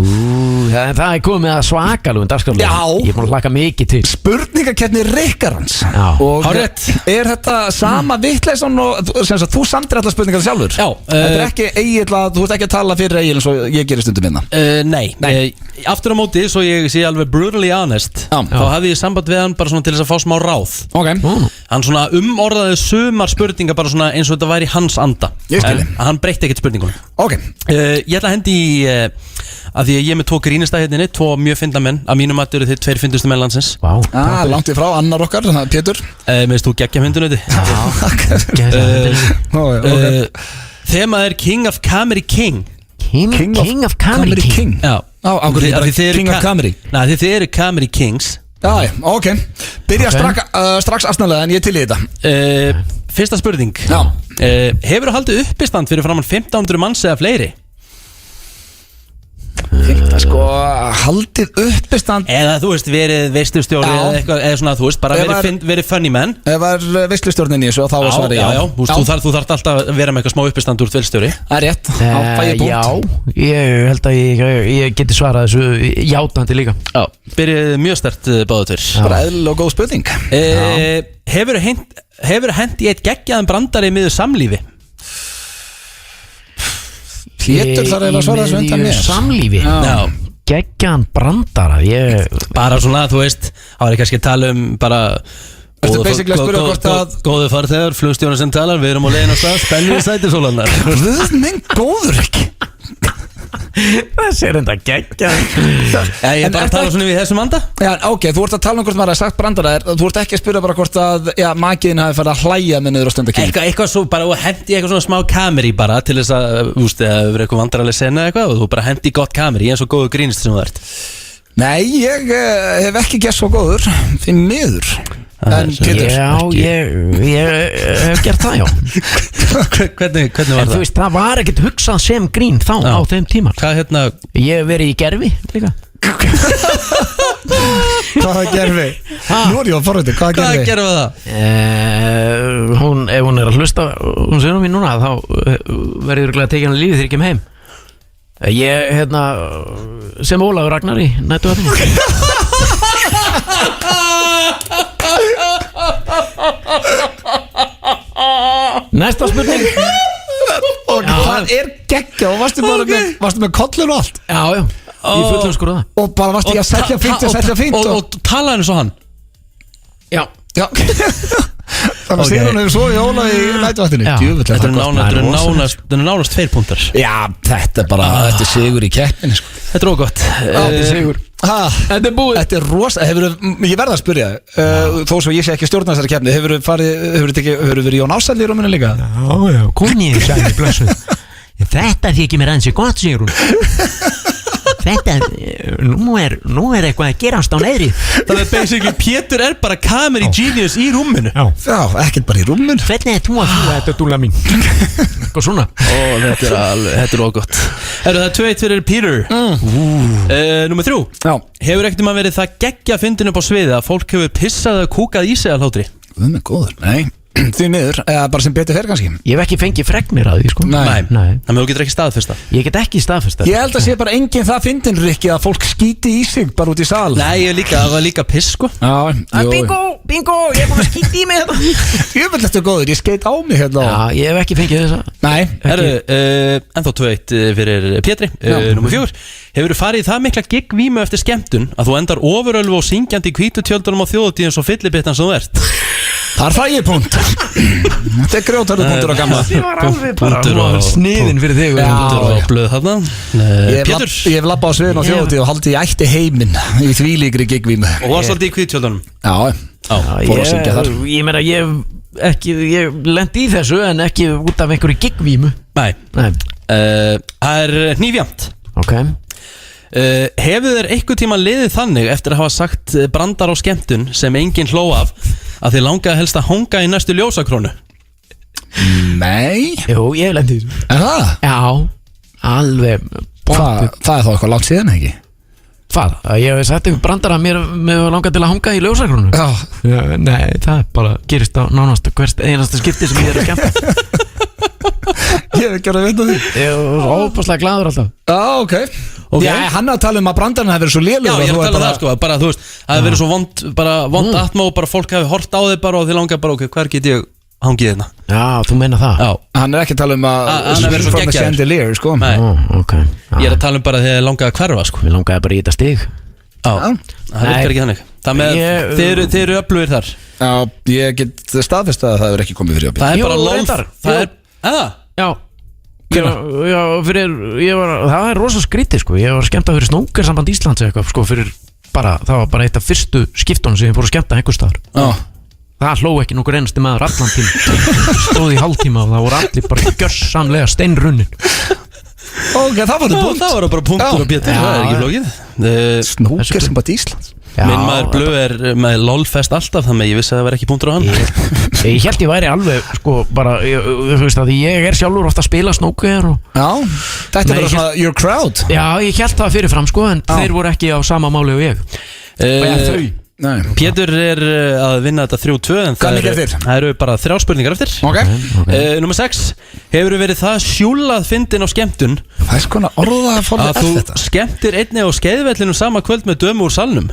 Það er komið að svakalugum dagskrárliðum. Já. Ég er búin að hlakka mikið til. Spurningakeppni Rikkarans. Og er þetta sama vitleysan og sem sagt þú samtir allar spurningar sjálfur? Já. Þetta er ekki Egill að þú ert ekki að tala fyrir Egill eins og ég gerir stundum minna. Nei. Aftur á móti, svo ég sé alveg brutally honest, þá hafði ég samband við hann bara svona til þess að fá smá ráð. Hann svona umorðaði sumar spurningar bara svona eins og þetta væri hans anda. En hann breytti ekkert spurningunum. Ég ætla að hendi í að því að ég með 2 grínista hérna, 2 mjög fyndna menn. Að mínum að eru þeir 2 fyndustu menn landsins. Langt í frá, annar okkar, Pétur. Meðist þú geggja myndunauti? Þemað er King of Comedy King. King of Comedy King? Já. King of Comedy? Nei, þið eru Comedy Kings. Já, ok. Byrja strax asnalega en ég til í þetta. Fyrsta spurning. Hefur þú haldið uppistand fyrir framann 1500 manns eða fleiri? Sko, haldið uppistand eða þú veist, verið veistlustjóri eða eitthvað, eða svona, þú veist, bara verið funny menn. Ef var veistlustjórnin í þessu og þá var svari já. Þú þarft alltaf að vera með eitthvað smá uppistand úr veistlustjóri. Það er rétt, fæ ég punkt. Já, ég held að ég geti svarað þessu játandi líka. Já, byrjuð mjög sterkt báðu tveir. Bara eðlilega og góð spurning. Hefur hent í eitt geggjaðan brandari miður samlífi? Pétur þarf eiginlega að svara þessu undan mér. Samlífi? Já. Geggjan brandara, bara svona, þú veist, það var kannski að tala um bara góðu farþegar, flugstjónar sem talar, við erum á leiðin á stað, spennið sætir sólanar. Guð minn góður ekki. Þessi er enda geggjan. Ég er bara að tala svona við þessum anda. Já, ok, þú ert að tala um hvort maður har sagt brandara. Þú ert ekki að spyrja bara hvort að makiðin hafi farið að hlæja með niður á stundakinn. Eitthvað svo bara, og hendi eitthvað svona smá kameri bara til þess að, þú veist, eða verið eitthvað vandrarlega sena eitthvað og þú bara hendi gott kameri eins og góðu grínist sem þú ert. Nei, ég hef ekki gert svo góður, því miður. En Pétur. Já, ég hef gert það, já. Hvernig var það? Þú veist, það var ekkert hugsað sem grín þá á þeim tíma. Hvað hérna? Ég hef verið í gerfi líka. Hvaða gerfi? Nú er ég að forröndi, hvaða gerfi? Hvaða gerfi var það? Ef hún er að hlusta, hún segir mér núna, þá verður ég að tekja hann lífið þegar ég kem heim. Ég, sem Ólafur Ragnar í nætuöfnum. Næsta spurning. Það er geggja og varstu með kollur og allt? Já, í fullum skurða. Og bara varstu ég að selja fínt og tala henni svo hann? Já. Þannig að sér hann hefur svo í Óla í nætuvættinu. Þetta er nánast 2 punktar. Já, þetta er bara, þetta er sigur í keppinu. Þetta er ógott. Þetta er sigur. Þetta er búið. Þetta er rosa, ég verða að spyrja þó svo ég sé ekki stjórna þessari keppni. Hefur verið Jón Ársæll í rúminu líka? Já, komið í sæli blessuð. Þetta þykir mér aðeins gott, segir hún. Þetta, nú er eitthvað að gerast á neðri. Það er basically, Pétur er bara comedy genius í rúminu. Já, ekkert bara í rúminu. Hvernig er þú að þú þetta dúla mín? Hvað svona? Þetta er ógott. Það er 2-1 fyrir Peter. Númer 3. Hefur ekkert verið það geggja fyndin upp á sviði að fólk hefur pissað eða kúkað í sig að hlátri? Guð minn góður, nei. Því miður, eða bara sem betur fer kannski. Ég hef ekki fengið fregnir að því sko. Nei. Þannig að þú getur ekki staðfesta. Ég get ekki staðfesta. Ég held að sé bara enginn það fyndin, Rikki, að fólk skíti í sig bara út í sal. Nei, það var líka piss sko. Já, Bingo, ég er búin að skíti í mig þetta. Ég vil þetta góður, ég skeit á mig hérna. Já, ég hef ekki fengið þessa. Nei. Ennþá 2-1 fyrir Pétri, nummer 4. Hefur þú farið í það mikla giggvímu eftir skemmtun að þú endar ofurölvu og syngjandi í hvítu tjöldunum á þjóðatíð eins og fyllibittan sem þú ert? Þar fæ ég punkt. Þetta er grjótarðu punktur á gamla. Það var alveg bara sniðin fyrir þig. Punktur á blöð þarna. Pétur? Ég hef labbað á sviðin á þjóðatíð og haldið ég ætti heiminn í þvílíkri giggvímu. Og varst alltaf í hvítu tjöldunum? Já, fór að syngja þar. Ég meina, ég lendi í þessu en ekki út af einhverju giggvímu. Nei. Það er hnífjamt. Ok. Hefur þér einhver tíma liðið þannig eftir að hafa sagt brandar á skemmtun sem enginn hló af að þið langaði helst að hanga í næstu ljósakrónu? Nei. Jú, ég hef lendið í þessu. Er það? Já, alveg. Það er þá eitthvað langt síðan, ekki? Hvað? Ég hef sagt einhver brandar að mér langaði til að hanga í ljósakrónu? Já. Nei, það bara gerist á nánast hvert einasta skipti sem ég er að skemmta. Ég hef ekki verið að veit því. Ég var óbúslega gladur alltaf. Já, ok. Já, hann að tala að brandarinn hefði verið svo lélugur. Já, ég er að tala um það sko, bara þú veist, það hefði verið svo vond atmá og bara fólk hefði hort á þig bara og þið langaði bara, ok, hver get ég hangið hérna? Já, þú meina það? Já. Hann er ekki að tala um að hann er verið svo geggjaður, sko. Nei, ok. Ég er að tala um bara þegar þið langaði að hverfa, sko. Mér langaði bara í þetta stig. Já, það virkar ekki þannig. Það með, þið eru öflugir þar. Já, ég get staðfest að það hefur ekki komið fyrir það er bara lólf. Það er rosa skrítið sko. Ég var skemmt að fyrir Snókersamband Íslands eitthvað sko, það var bara eitt af fyrstu skiptunum sem ég fór að skemmta einhvers staðar. Það hló ekki nokkur einasti maður allan tíma. Stóð í hálftíma og það voru allir bara gjörsamlega steinrunnin. Ok, það var það bara punktur og Pétur, það er ekki flókið. Snókersamband Íslands. Minn maður Blöð er með lolfest alltaf, þannig að ég vissi að það var ekki punktur á hann. Ég held ég væri alveg sko, bara, þú veist að ég er sjálfur ofta að spila snóker og... Já, þetta er bara svona your crowd. Já, ég held það fyrirfram sko, en þeir voru ekki á sama máli og ég. Þau. Pétur er að vinna þetta 3-2, en það eru bara 3 spurningar eftir. Númer 6. Hefur verið það sjúlað fyndin á skemmtun Það er skona orða að fóla að þú skemmtir einni á skeiðvellinum sama kvöld með dömu úr salnum?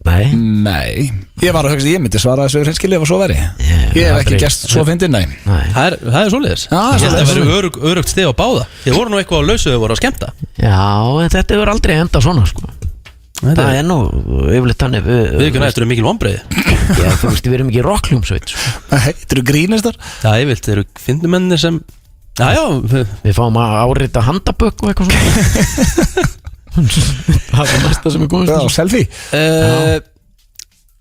Nei. Ég var að hugsa, ég myndi svara þessu hreinskilið ef svo veri. Ég hef ekki gert svo fyndin, nei. Það er svoleiðis. Ég held að það veri örugt stið á báða. Þið voru nú eitthvað á lausu þau voru að skemmta. Já, en þetta hefur aldrei endað svona sko. Það er nú yfirleitt þannig. Við ekki nættur mikil vonbreiði. Já, þú veist, við erum ekki rockljómsveit. Þetta eru grínistar. Já, ég vilt, þeir eru fyndumennir sem Við fáum að árita handabökk og eitthvað svona. Það er næsta sem er komið. Já, selfie.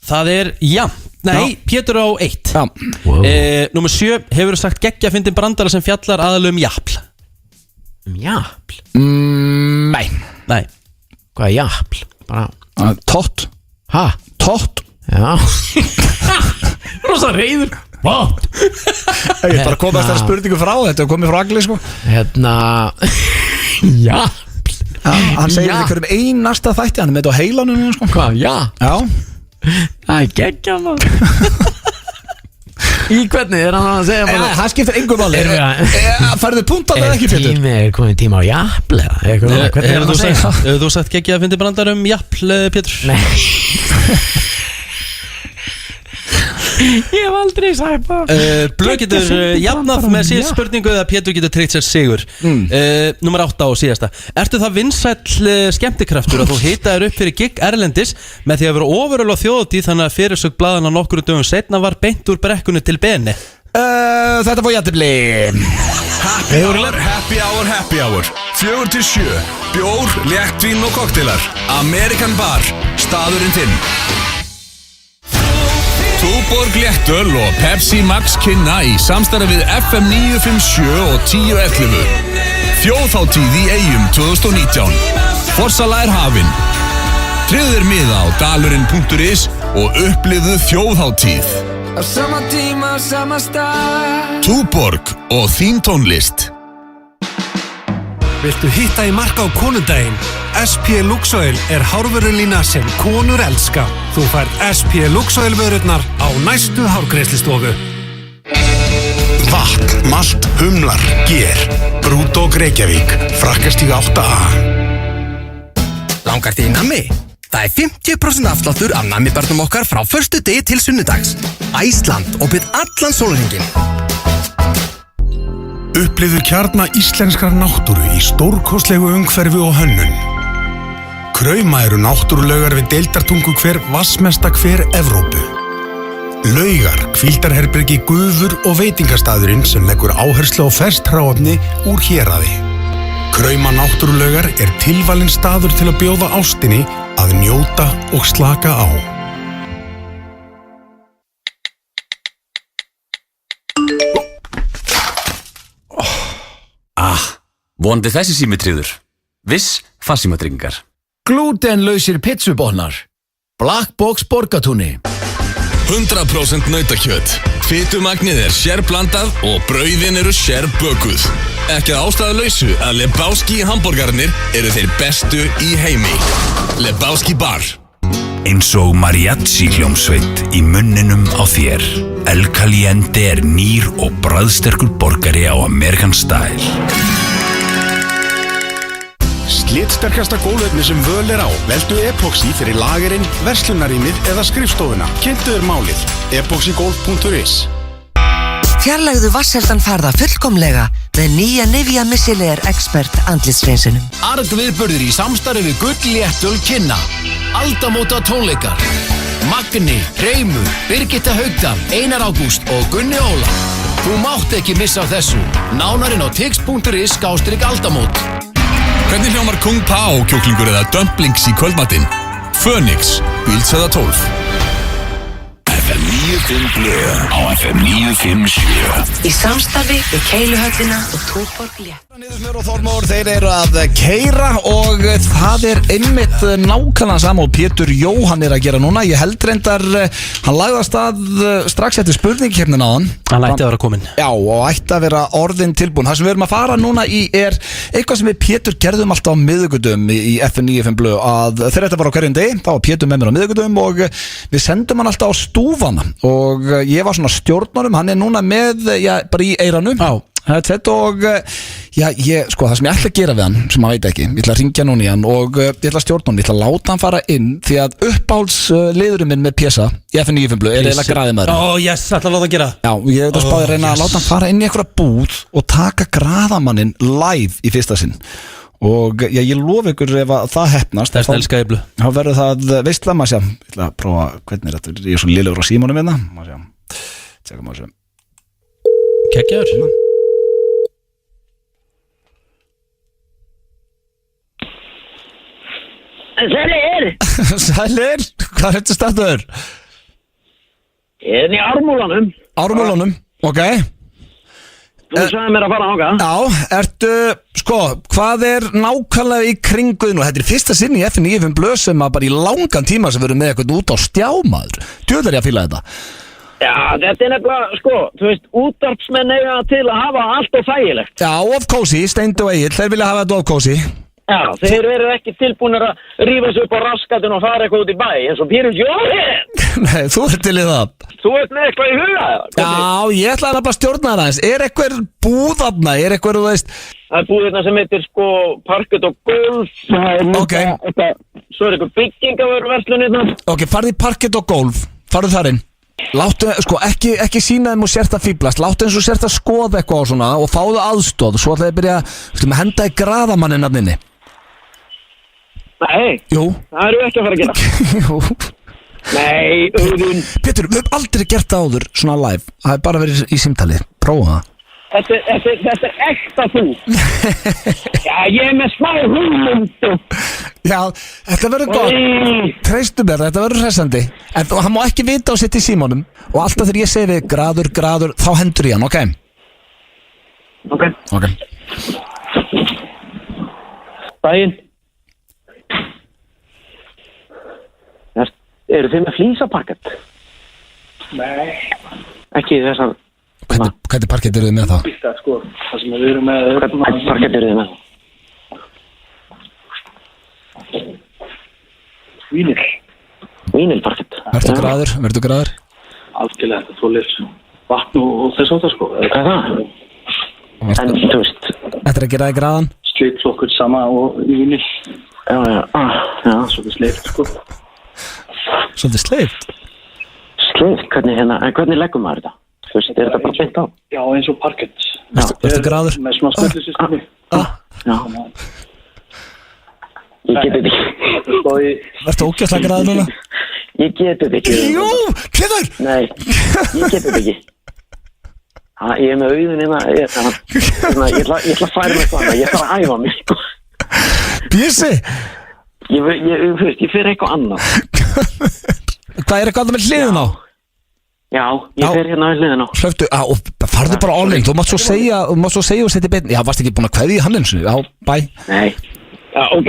Það er, nei, Pétur á 1. Númer 7. Hefur þú sagt geggja fyndin brandara sem fjallar aðalum japl? Japl? Nei. Hvað er japl? Tott. Hæ? Tott. Já. Rosa reyður. What? Ég bara komast þar spurningu frá. Þetta er komið frá Agli sko. Japl. Hann segir hverjum einasta þætti. Hann er með þetta á heilanum sko. Hvað? Já. Það er geggja maður. Í hvernig er hann að segja bara? Það skiptir engum máli. Færðu punkt alveg ekki Pétur? Er komið tíma á japl eða? Hefur þú sagt geggja að fyndi brandar um japl, Pétur? Nei. Ég hef aldrei sagt það. Blöð getur jafnað með síðan spurningu eða Pétur getur tryggt sér sigur. Númer 8 og síðasta. Ertu það vinsæll skemmtikraftur að þú hitaðir upp fyrir gigg erlendis með því að vera ofuröl á þjóðatíð þannig að fyrirsögn blaðana nokkru dögum seinna var beint úr brekkunni til beni? Þetta fór jættibli. Happy hour 4-7. Bjór, léttvín og koktélar. American Bar, staðurinn þinn. Túborg léttöl og Pepsi Max kynna í samstarfi við FM 957 og 1011. Þjóðhátíð í Eyjum 2019. Forsala er hafin. Tryggðu miða á dalurinn.is og upplifðu þjóðhátíð. Á sama tíma, sama stað. Túborg og þín tónlist. Viltu hitta í marka á konudaginn? SP Luxoil hárvörulína sem konur elska. Þú færð SP Luxoil vörurnar á næstu hárgreiðslustofu. Vatn, malt, humlar, ger. Brúdók Reykjavík, Frakkastíg 8A. Langar þig í nammi? Það 50% afsláttur af nammibörnum okkar frá föstu degi til sunnudags. Æsland opið allan sólarhringinn. Upplifðu kjarna íslenskrar náttúru í stórkostlegu umhverfi og hönnun. Krauma eru náttúrulaugar við deildartungu hver vassmesta hver Evrópu. Laugar, hvíldarherbergi, gufur og veitingastaðurinn sem leggur áherslu á ferskt hráefni úr héraði. Krauma náttúrulaugar tilvalinn staður til að bjóða ástinni að njóta og slaka á. Vonandi þessi sími tryggður. Viss farsímatryggingar. Glútenlausir pizzubotnar. Black Box Borgatúni. 100% nautakjöt. Fitumagnið sérblandað og brauðin eru sérbökuð. Ekki að ástæðulausu að Lebowski hamborgarnir eru þeir bestu í heimi. Lebowski Bar. Eins og mariachi hljómsveit í munninum á þér. El Caliente nýr og bragðsterkur borgari á American Style. Slitsterkasta gólfefni sem völ á. Veldu Epoxy fyrir lagerinn, verslunarrýmið eða skrifstofuna. Kynntu þér málið. epoxygolf.is. Fjarlægðu vatnsheldan farða fullkomlega með nýja Nivea Micellar Expert andlitshreinsunum. Argviðburðir í samstarfi við Gullléttul Kynna. Aldamóta tónleikar. Magni, Hreimur, Birgitta Haugdal, Einar Ágúst og Gunni Óla. Þú mátt ekki missa á þessu. Nánarinn á tix.is/aldamót. Hvernig hljómar Kung Pao kjúklingur eða dumplings í kvöldmatinn? Phoenix, Bíldsöða 12. FM 95 blöð á FM 957. Í samstarfi við Keiluhöllina og Túborg Létt. Niðursmjör og Þormóður, þeir eru að keyra og það einmitt nákvæmlega sama og Pétur Jóhann að gera núna. Ég held reyndar, hann lagði af stað strax eftir spurningkeppnin á hann. Hann ætti að vera kominn. Já, og ætti að vera orðin tilbúin. Það sem við erum að fara núna í eitthvað sem við Pétur gerðum alltaf á miðvikudum í FM 95 blöð, að þegar þetta var á hverjum degi, þá var Pétur með mér á miðvikudum og við sendum hann alltaf á stúfana og ég var svona stjórnarum, hann núna með, bara í eiranu. Já. Og sko, það sem ég ætla að gera við hann, sem maður veit ekki, ég ætla að ringja núna í hann og ég ætla að stjórna hann, ég ætla að láta hann fara inn því að uppáhaldsliðurinn minn með PSA í FM 95 blöð eiginlega graðimæðurinn. Yes, ætla að láta hann gera. Já, ég ætla að spáði að reyna að láta hann fara inn í einhverja búð og taka graðamanninn live í fyrsta sinn. Og ég lofa ykkur ef það heppnast þá verður það veistla, maður sé, ég ætla að prófa hvernig þetta er, ég svo lélegur á símanum hérna, maður sé, tjekka maður sé. Kekkjaður. Sælir! Sælir, hvað er þetta stættuður? Ég í Ármúlanum. Ármúlanum, ok. Þú sagði mér að fara ákvað. Já, ertu, sko, hvað er nákvæmlega í kringuðin og þetta er fyrsta sinn í FM 95 blöð sem að bara í langan tíma sem verður með eitthvað út á stjámaður. Djöðlar ég að fíla þetta. Já, þetta er nefnilega, sko, þú veist, útvarpsmenn eiga til að hafa allt og þægilegt. Já, of cozy, Steindi og Egill, þeir vilja hafa þetta of cozy. Já, þeir verður ekki tilbúinir að rífa sig upp á raskatinn og fara eitthvað út í bæ, eins og Pétur Jóhann. Nei, þú ert til í það. Þú ert með eitthvað í huga. Já, ég ætlaði að bara stjórna það aðeins. Er eitthvað búð þarna? Er eitthvað, þú veist? Það er búð þarna sem heitir, sko, Parkett og Golf. Ok. Svo er eitthvað byggingavöruverslun hérna. Ok, farðu í Parkett og Golf. Farðu þar inn. Láttu, sko, ekki sína þeim og sért að fíblast. Láttu eins og sért að skoða eitthvað á svona og fáðu aðstoð. Svo ætlaði að byrja, að henda í graðamanninn þarna inni. Nei, jú. Það eru ekki að fara að gera. Jú. Nei, auðvun. Pétur, við höfum aldrei gert það áður, svona live. Það er bara verið í símtali. Prófa það. Þetta er ekta þú. Já, ég er með smá hugmynd. Já, þetta verður gott. Treystu mér, þetta verður hressandi. En hann má ekki vita á sitt í símanum. Og alltaf þegar ég segi við graður, þá hendur ég hann, ok? Ok. Daginn. Eru þið með flísaparkett? Nei. Ekki þessar... Hvernig parkett eru þið með það? Sko, það sem við erum með... Hvernig parkett eru þið með? Vínilparkett. Vertu gráður? Algjörlega, þetta þolir vatn og þess að það sko. Hvað er það? En þú veist. Þetta er að gera þig gráðan? Slitflokkur sama og í vínil. Já, svolítið sleift sko. Svolítið sleift? Sleift? Hvernig leggum maður þetta? Þú veist, er þetta bara beint á? Já, eins og parkett. Vertu gráður? Með smá spillisystemi. Já. Ég geti þetta ekki. Vertu ógeðslega gráður núna? Ég geti þetta ekki. Jú, Pétur! Nei, ég geti þetta ekki. Ég er með auðun hérna. Ég ætla að færa mig svona. Ég þarf að æfa mig, sko. Bjössi! Ég fyrir eitthvað annað. Hvað er eitthvað með hliðin á? Já, ég fer hérna með hliðin á. Hlöftu, farðu bara all in. Þú mátt svo segja og setja bein. Já, varst ekki búin að kveðja í hann eins og? Já, bæ. Nei. Já, ok,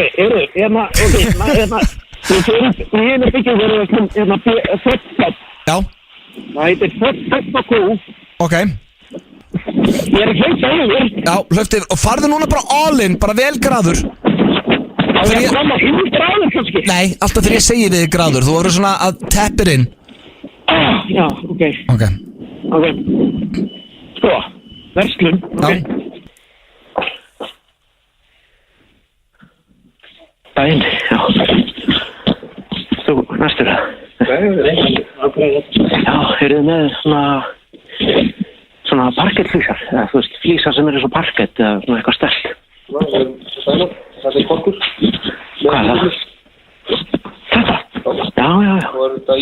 hérna. Við hérna byggjum hérna fötfett. Já. Það heitir fötfett og kú. Ok. Ég er að hlaupa yfir. Já, hlöftu, og farðu núna bara all in, bara vel gráður. Það er að koma 5 gráður kannski. Nei, alltaf þegar ég segi við gráður, þú voru svona að teppir inn. Já, ok. Sko, verslun, ok. Dæin, já. Þú, næstur það. Já, eruð með svona parkettflísar, eða þú veist, flísar sem eru svo parkett, eða svona eitthvað sterkt. Það er korkur. Hvað er það? Þetta? Já. Og er þetta í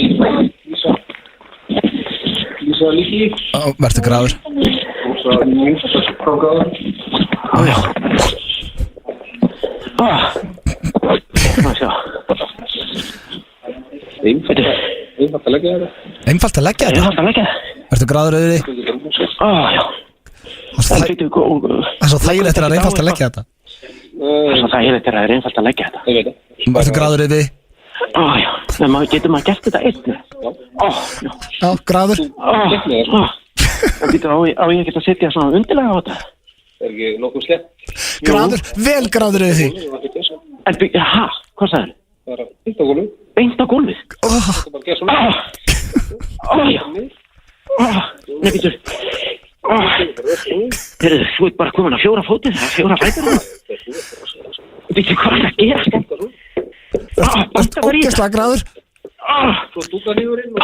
flísa líki? Vertu gráður. Og svo mjúsgráður. Já. Sjá. Einfalt að leggja þetta. Einfalt að leggja þetta? Vertu gráður auðvitað? Já. Það er svo þægilegt að það er einfalt að leggja þetta. Það er einfalt að leggja þetta. Vertu gráður auðvitað? Já. Getur maður gert þetta einn? Já, gráður. Á ég geta að setja svona undirlega á þetta? Það er ekki nokkuð slett. Gráður, vel gráður auðvitað. En hvað sagður? Það er beint á gólfið. Beint á gólfið? Það er bara að gera svona. Já. Nei, býtur. Heyrðu, þú ert bara komin að 4 fótið, það er 4 fætur. Býtur, hvað er að gera? Vertu ógeðslega gráður. Svo stúta nýður inn. Já.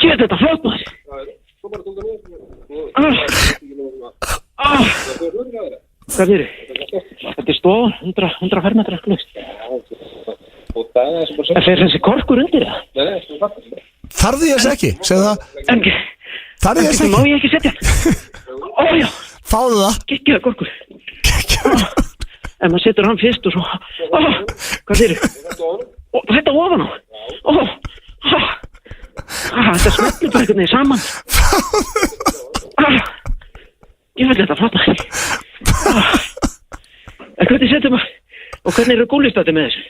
Geta þetta fljótt maður. Svo bara stúta nýður. Hvað er þetta? Þetta er stofan, 100 fermetra glust. Og það er sem bara sem. Það fer þessi korkur undir það? Nei, það er fattur. Þarf ég þess ekki, segðu það. Þarf ég þess ekki. Má ég ekki setja? Já. Fáðu það. Gekkjaða korkur. En maður setur hann fyrst og svo. Hvað er þetta? Þetta ofan á. Þetta smellir bara einhvern veginn saman. Ég vil þetta flott maður. Hvernig setjum maður? Og hvernig eru gúlistætti með þessu?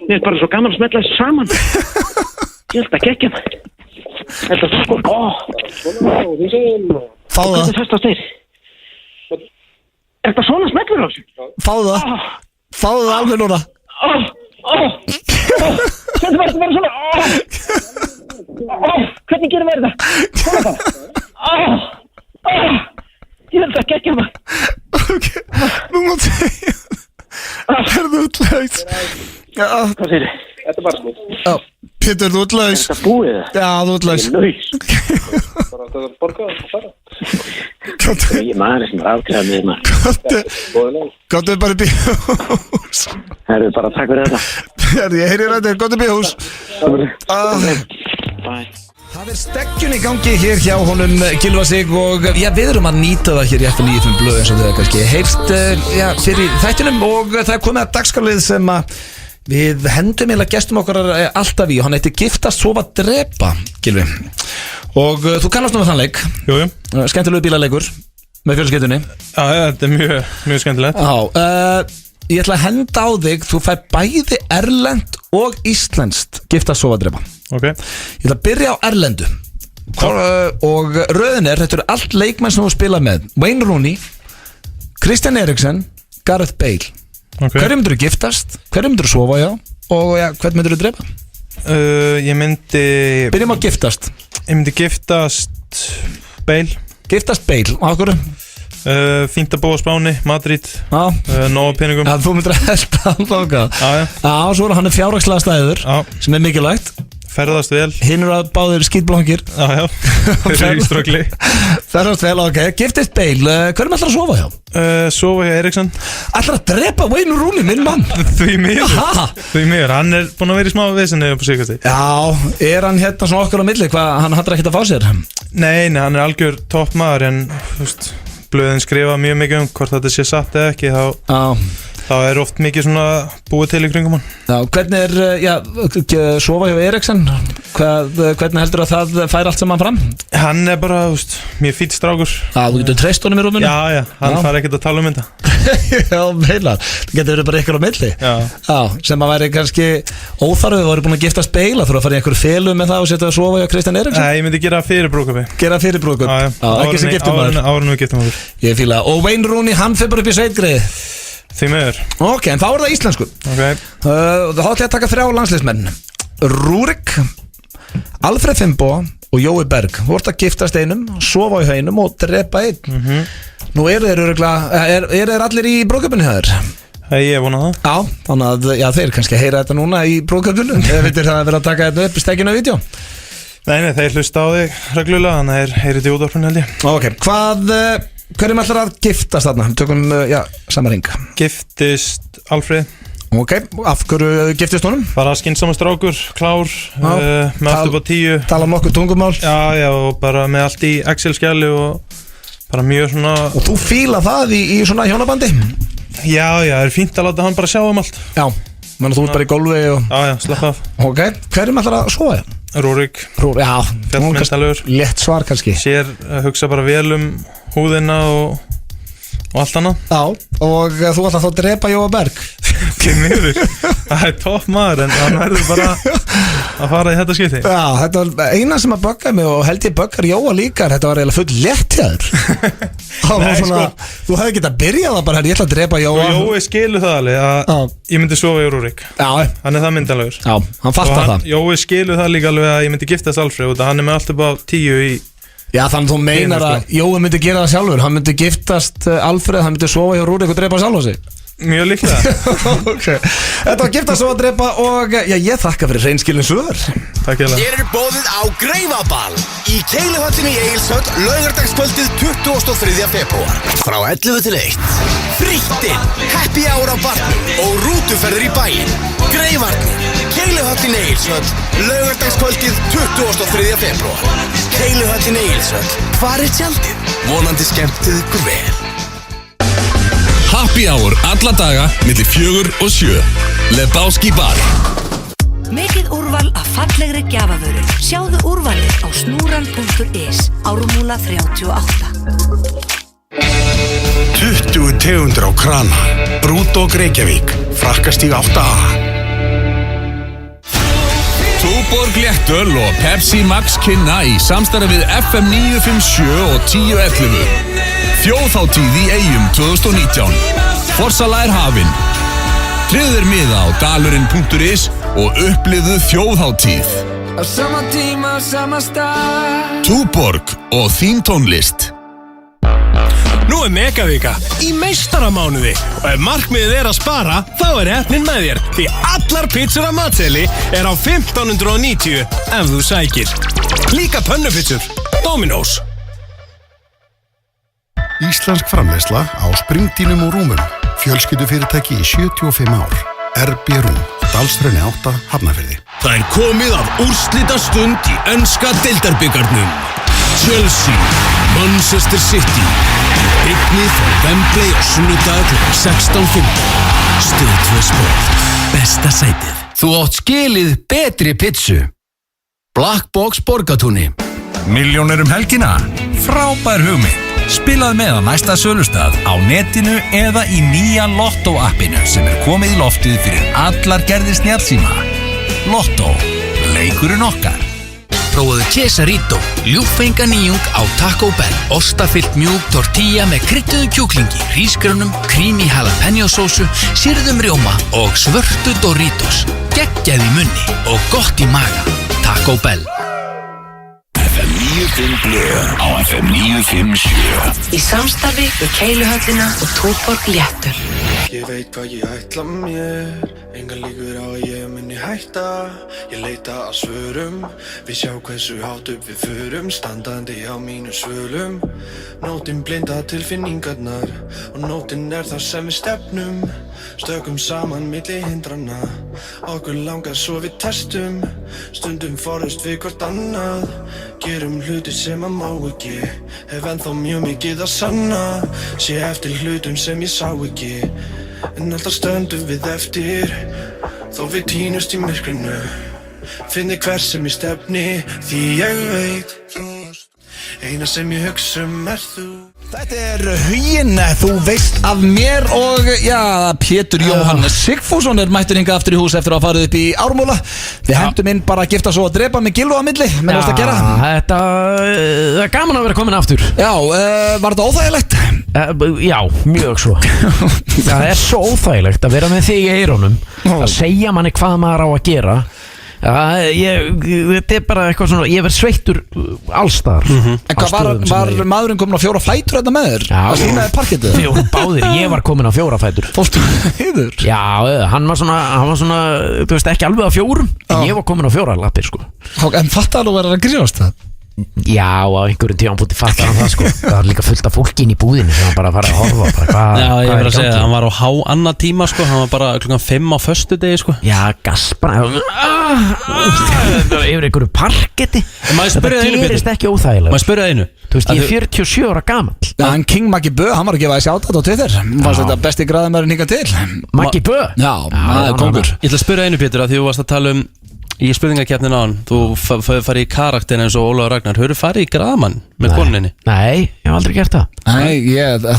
Mér er bara svo gaman að smetla þessu saman. Ég held að gekkja maður. Þetta er sko. Fáðu það. Hvernig fæst það steyr? Er þetta svona smellur á þessu? Fáðu það. Fáðu það alveg núna. Þetta verður bara svona. Hvernig gerum við þetta? Svona það. Ég held að gekkja maður. Ok, nú mátt segja. Er þú útlaus? Hvað segir þið? Þetta er bara smútt. Já, Pétur, þú útlaus. Er þetta búið það? Já, þú útlaus. Ég er laus. Bara þetta er borgað og fara. Ég maður sem er afgræðað með maður. Góttu bara í bíhús. Það er bara takk fyrir þetta. Ég heyri rættir, góttu bíhús. Bye. Það er steggjun í gangi hér hjá honum Gylfa Sig og við erum að nýta það hér í FM 95 blöð eins og þau kannski heyrst fyrir þættinum og það er komið að dagskrálið sem að við hendum eða gestum okkar alltaf í, hann heitir Giftast, sofa, drepa, Gylfi, og þú kannast nú með þann leik. Jú. Skemmtilegu bílaleikur með fjölskyldunni. Já, þetta er mjög skemmtilegt. Já, ég ætla að henda á þig, þú fær bæði erlend og íslenskt Giftast, sofa, drepa. Ok. Ég ætla að byrja á erlendu. Og röðin þetta eru allt leikmenn sem þú spila með Wayne Rooney, Christian Eriksen, Gareth Bale. Hverjum myndir þú giftast? Hverjum myndir þú sofa hjá? Og hvern myndir þú drepa? Ég myndi... Byrjum að giftast. Ég myndi giftast Bale. Giftast Bale, á hverju? Fínt að búa á Spáni, Madrid, nóga peningum. Þú myndir að helpa alltaf. Svo hann fjárhagslega stæður sem mikilvægt. Ferðast vel. Hinn að báðir skítblankir. Já, þeir eru í ströggli. Ferðast vel, ok. Giftist Bale, hverjum ætlar að sofa hjá? Sofa hjá Eriksen. Ætlar að drepa Wayne Rooney, minn mann? Því miður, hann búin að vera í smá vesinni upp á síkasti. Já, hann svona okkar á milli, hann hattar ekkert að fá sér? Nei, hann algjör topp maður, en blöðin skrifa mjög mikið hvort þetta sé satt eða ekki, þá oft mikið svona búið til í kringum hann. Hvernig sofa hjá Eriksen? Hvernig heldur að það fær allt saman fram? Hann bara, mjög fýtt strákur. Þú getur treyst honum í rúminu? Já, hann fær ekkert að tala um þetta. Já, meilar. Það getur verið bara ykkur á milli. Já, sem að væri kannski óþarfið, þú voru búin að giftast Bale, þú voru að fara í einhverju felu með það og setja að sofa hjá Christian Eriksen? Nei, ég myndi gera fyrir brúkupi. Gera fyrir brúkup? Ekki sem giftumaður? Árinu giftumaður. Ég fíla. Og Wayne Rooney, hann fyrir bara upp í sveitgreið? Því miður. Ok, en þá það íslensku. Þá ætla ég að taka 3 landsliðsmenn. Rúrik, Alfred Finnboga og Jói Berg. Þú ert að giftast einum, sofa í heinum og drepa einn. Nú eru þeir allir í brúðkaupinu hjá þér? Ég vona það. Já, þannig að þeir kannski heyra þetta núna í brúðkaupinu. Þeir veitir það að vera að taka þetta upp í stekinu á vídeo. Nei, þeir hlusta á þig reglulega, þannig að þeir heyri þetta í útvarpinu held ég. Ok, hverjum ætlar að giftast þarna? Tökum, saman ring. Giftist Alfred. Ok, af hverju giftist honum? Bara skynsamur strákur, klár, með allt upp á 10. Tala nokkuð tungumál. Já, og bara með allt í Excel-skjali og bara mjög svona... Og þú fíla það í svona hjónabandi? Já, það fínt að láta hann bara sjá allt. Já, menn þú ert bara í golfi og... Já, slappa af. Ok, hverjum ætlar að sofa þér? Rúrik. Já, fjallmyndalur. Létt svar kannski. Sér hugsa bara vel um húðina og allt annað. Já, og þú ætlar þá að drepa Jóa Berg. Ekki miður. Það topp maður, en hann verður bara að fara í þetta skipti. Já, þetta var eina sem að buggaði mig og held ég buggar Jóa líka. Þetta var eiginlega full létt hjá þér. Þú hefði getað byrjað það bara, ég ætla að drepa Jóa. Og Jói skilur það alveg að ég myndi sofa í Rúrik. Já. Hann það myndalegur. Já, hann fattar það. Jói skilur það líka alveg að ég myndi giftast Alfred og hann með allt upp á 10 í... Já, þannig þú meinar að Jói myndi gera það sjálfur. Hann myndi giftast Alfred, hann myndi sofa hjá Rúrik og drepa sjálf á sig. Mjög líklega. Okay. Þetta var giftast og að drepa og ég þakka fyrir hreinskilin svör. Takk ég. Þér er boðið á Greifaball í Keiluhöllinni í Egilshöll laugardagskvöldið 23. febrúar frá 11 til 1. Fríttinn, happy hour á barnum og rútuferðir í bæinn. Greifarnir, Keiluhöllin í Egilshöll laugardagskvöldið 23. febrúar. Keiluhöllin í Egilshöll, hvar er tjaldið? Vonandi skemmtið ykkur vel. Happy hour alla daga millir 4 og 7. Lebowski bar. Mikið úrval af fallegri gjafavöru. Sjáðu úrvalið á snúran.is. Ármúla 38. 20 tegundir á krana. Brúdók Reykjavík. Frakkastíg 8A. Túborg léttöl og Pepsi Max kynna í samstarfi við FM 957 og 1011. Þjóðhátíð í Eyjum 2019. Forsalega hafin. Tryggðu miða á dalurinn.is og upplifðu þjóðhátíð. Á sama tíma, á sama stað. Túborg og þín tónlist. Nú er megavika í meistaramánuði og ef markmiðið er að spara, þá er heppnin með þér því allar pizzur af Matseli er á 1590 ef þú sækir. Líka pönnupizzur, Dominos. Íslensk framleiðsla á springdínum og rúmum. Fjölskyldufyrirtæki í 75 ár. RB Rúm, Dalströni 8, Hafnarfirði. Það er komið af úrslita stund í enska deildarbikarnum. Chelsea, Manchester City. Rignið frá Wembley á sunnudag kl. 16:15. Stöð 2 Sport. Besta sætið. Þú átt skilið betri pizzu. Black Box Borgatúni. Milljónir helgina. Frábær hugmynd. Spilaðu með á næsta sölustað á netinu eða í nýja Lotto-appinu sem er komið í loftið fyrir allar gerðir snjallsíma. Lotto. Leikurinn okkar. Prófaðu quesarito, ljúffenga nýjung á Taco Bell. Ostafyllt mjúk tortilla með krydduðum kjúklingi, hrísgrjónum, creamy jalapeno sósu, sýrðum rjóma og svörtu Doritos. Geggjað í munni og gott í maga. Taco Bell. FM 95 Blö á FM 957. Í samstarfi við Keiluhöllina og Túborg Léttöl. Ég veit hvað ég ætla mér, engar líkur á að ég muni hætta. Ég leita að svörum, við sjá hversu hátt upp við förum, standandi á mínu svölum. Nótin blinda tilfinningarnar og nótin það sem við stefnum. Stökum saman milli hindrana, okkur langar svo við testum. Stundum forðust við hvort annað, gerum hluti sem að má ekki. Hef ennþá mjög mikið að sanna, sé eftir hlutum sem ég sá ekki. En alltaf stöndum við eftir, þó við tínust í myrkrinu. Finni hver sem ég stefni, því ég veit eina sem ég hugsa þú. Þetta Huginn, þú veist af mér og Pétur Jóhann Sigfússon mættur hingað aftur í hús eftir að fara upp í Ármúla. Við hendum inn bara að gifta svo að drepa með Gylfa á milli. Þetta það gaman að vera komin aftur. Já, var þetta óþægilegt? Já, mjög svo. Það svo óþægilegt að vera með þig í eyrunum, að segja manni hvað maður á að gera. Þetta bara eitthvað svona, ég verð sveittur allstar. En hvað var maðurinn komin á 4 fætur þetta með þér? Það sýnaði parkettið? Jú, báðir, ég var komin á 4 fætur. Fórstu yfir? Já, hann var svona, þú veist, ekki alveg á 4, en ég var komin á 4 lappir, sko. En fattar þú verið að grínast það? Já, á einhverjum tímanbúti fattar hann það, sko. Það var líka fullt af fólki inn í búðinu sem hann bara farið að horfa á. Já, ég verið að segja, hann var á annar tíma, sko. Hann var bara klukkan 5 á föstudegi, sko. Já, gaspra yfir einhverju parketti. Þetta gerist ekki óþægilega. Maður spyrja einu. Þú veist, ég 47 ára gamall. En King Maggi Bö, hann var að gefa þessi átat á Twitter. Var þetta besti graðamærin hingað til? Maggi Bö? Já, kongur. Ég ætla að spyrja einu, Pétur, að því þú varst að tala í spurningakeppnin á hann, þú farið í karakterin eins og Ólafur Ragnar. Hefur þú farið í graðamann með koninni? Nei, ég hef aldrei gert það. Nei,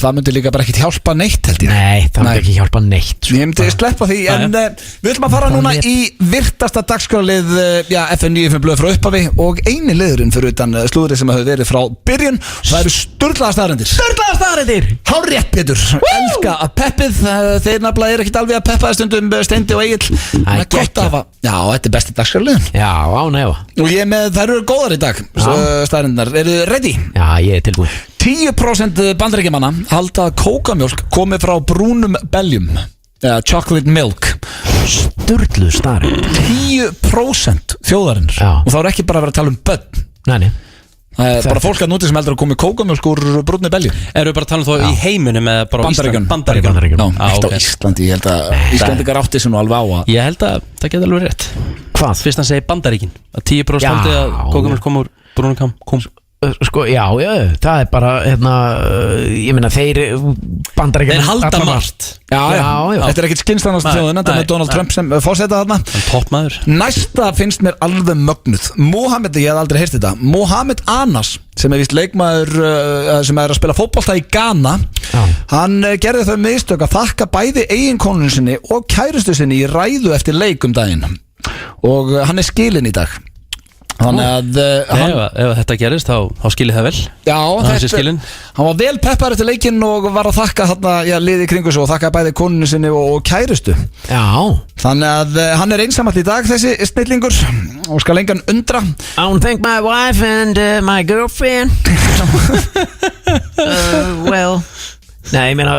það myndi líka bara ekkert hjálpa neitt, held ég. Nei, það myndi ekki hjálpa neitt. Ég myndi sleppa því, en við ætlum að fara núna í virtasta dagskrárlið FM 95 Blöð frá upphafi og eini liðurinn fyrir utan slúðrið sem hefur verið frá byrjun. Það eru sturlaða staðreyndir. Sturlaða staðreyndir! Hárrétt, Pétur. Elska að peppið. Þeir nafnilega ekkert alveg að peppa stundum Steindi og Egill. Það gott að hafa. Já, þetta besti dagskrárliðin. Já, án efa. Og þær eru góðar í dag, staðreyndirnar. Eru þið ready? Já, ég tilbúin. 10% bandaríkjamanna halda að kókamjólk komi frá brúnum beljum, chocolate milk. Sturluð staðreind. 10% þjóðarinnar. Og þá ekki bara að vera að tala um börn. Nei. Það bara fólk að núti sem heldur að komi kókamjólk úr brúnni belju. Eru bara að tala um þá í heiminum eða bara Bandaríkjunum? Eitt á Íslandi. Ég held að Íslandingar átti sem nú alveg á að. Ég held að það geti alveg rétt. Hvað? Fyrst hann segi Bandaríkin, að 10% að kókamjólk kom úr brúnni kom. Sko, já, það bara, ég meina, þeir halda margt. Já. Þetta ekkert skynstannast þjóðin, þetta með Donald Trump sem fórseta þarna. Toppmaður. Næsta finnst mér alveg mögnuð. Mohamed, ég hef aldrei heyrt þetta. Mohamed Anas, sem víst leikmaður sem að spila fótbolta í Ghana. Hann gerði þau mistök að þakka bæði eiginkonunni sinni og kærustu sinni í ræðu eftir leik daginn. Og hann skilinn í dag. Þannig að ef þetta gerist þá skilir það vel. Já, hann var vel peppar eftir leikinn og var að þakka liði kringu svo og þakka bæði konunni sinni og kærustu. Já. Þannig að hann einsamall í dag, þessi snillingur, og skal engan undra. I don't think my wife and my girlfriend well. Nei, ég meina,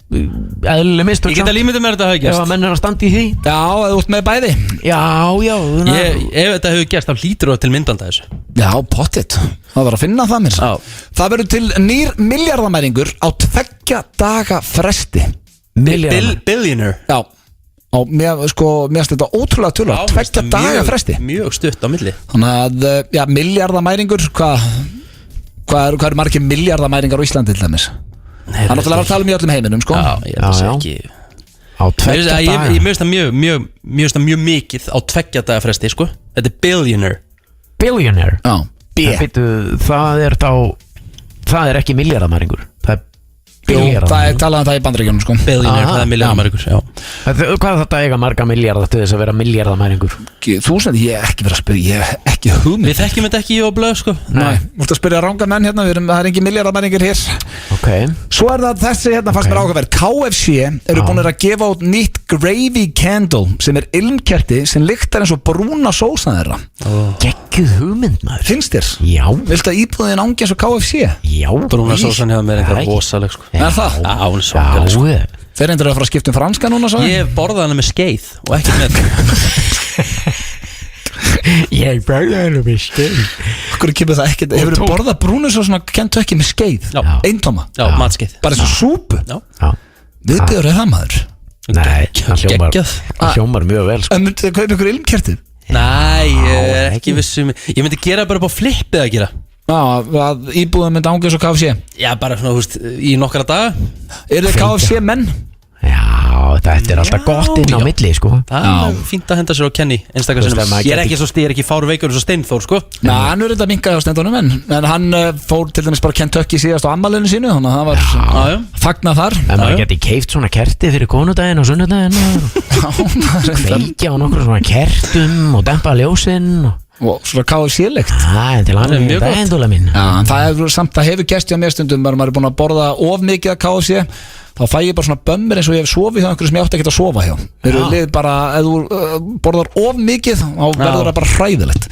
eðlileg mistök. Ég get að límita mér þetta hafi gerst. Ef að menn að standa í því. Já, eða út með bæði. Já. Ef þetta hefur gerst, þá hlýtur það til myndbanda þessu. Já, pottitt. Það var að finna það mér. Það verður til nýr milljarðamæringur á 2 daga fresti. Billionaire. Já. Og mér finnst þetta ótrúlega tölu. 2 daga fresti. Mjög stutt á milli. Þannig að milljarðamæringur, hvað eru margir milljarðamæringar á Íslandi til dæmis? Það er náttúrulega að tala um í öllum heiminum, sko. Já, ég held að það ekki. Á 2 daga. Ég mjög það mjög mikið á 2 daga fresti, sko. Þetta er billionaire. Billionaire? Já. Það er ekki milljarðamæringur. Það er billjarðamæringur. Það er talað um það í Bandaríkjunum, sko. Billionaire, það er milljarðamæringur, já. Hvað er þetta eiga marga milljarða til þess að vera milljarðamæringur? 1000, ég hef ekki verið að spyrja. Ég hef Ekki hugmynd. Við þekkjum þetta ekki í og blöð sko. Nei, múltu að spyrja ranga menn hérna, það er engin miljardamenningir hér. Ok. Svo er það þessi hérna fannst mér áhugaverð. KFC eru búinir að gefa út nýtt Gravy Candle sem er ilmkerti sem lyktar eins og brúna sósan þeirra. Geggjuð hugmynd maður. Finnst þér? Já. Viltu að íbúðin ángi eins og KFC? Já. Brúna sósan hefur mér eitthvað rosaleg sko. Er það? Já, hún er svakaleg sko. Þeir endur að fara að skipta franska núna svo? Ég borðaði hana með skeið og ekki með Ég borðaði hana með skeið. Okkur kemur það ekkert. Hefur þú borðað brúnusósuna Kentucky með skeið? Já. Eintóma? Já, matskeið. Bara eins og súpu? Já. Viðbjörður það maður? Nei, það hljómar mjög vel sko. En myndið þið kaupa ykkur ilmkertið? Nei, ég er ekki vissum. Ég myndi gera bara upp á flippið að gera. Já, að íbúðum myndi ángi eins og KFC? Já, bara svona, þú veist, í nokkra daga. Eru þið KFC menn? Já, þetta er alltaf gott inn á milli sko. Það er fínt að henda sér á Kenny einstakar sinnum. Ég er ekki fár veikur eins og Steinþór sko. Nei, hann er þetta minkaði á Steindónum en hann fór til dæmis bara Kentucky síðast á ammalinu sínu, þannig að það var fagnað þar. En maður geti keift svona kerti fyrir konudaginn og sunnudaginn kveikja á nokkur svona kertum og dempa ljósinn og svona KFC-legt. Til hann er mjög dagindúla mín. Já, það er samt að hefur gesti á mér stundum maður er búin að borða of mikið að KFC, þá fæ ég bara svona bömmir eins og ég hef sofið hjá einhverju sem ég átti ekki að sofa hjá. Þeir eru lið bara, ef þú borðar of mikið þá verður það bara hræðilegt.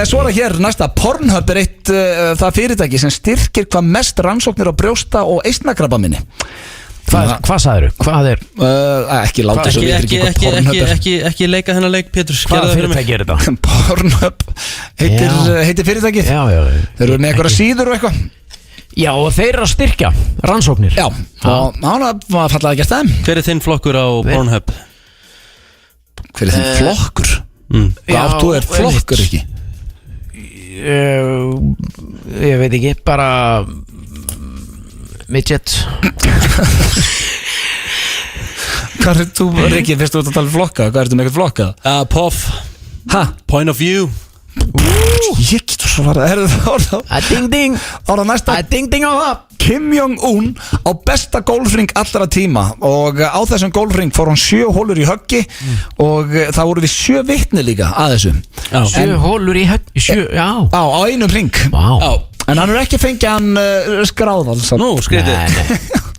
Svo er það hér næsta, Pornhub er eitt það fyrirtæki sem styrkir hvað mest rannsóknir á brjósta og eistnakrabbameini. Hvað sagðirðu? Hvað er? Ekki láta svo við ekki hvað Pornhub er. Ekki leika þennan leik, Pétur. Hvaða fyrirtæki er þetta? Pornhub heitir fyrirtækið. Þeir eru með eitthvað síður og eitthvað. Já, og þeir eru að styrkja rannsóknir. Já, og hann var fallað að gera það. Hver er þinn flokkur á Pornhub? Hver er þinn flokkur? Hvað áttu er flokkur ekki? Ég veit ekki, bara midget. Hvað er þú, Rikki, fyrst þú ert að tala um flokka? Hvað er þú með eitthvað flokka? POV. Point of view. Ég getur svo farið. Ding ding. Ára næsta. Ding ding á það. Kim Jong-un á besta gólfring allra tíma og á þessum gólfring fór hann 7 hólur í höggi og það voru við 7 vitni líka að þessu. 7 hólur í höggi? Já. Á einum ring. En hann er ekki fengið hann skráð alls. Nú, skriðið.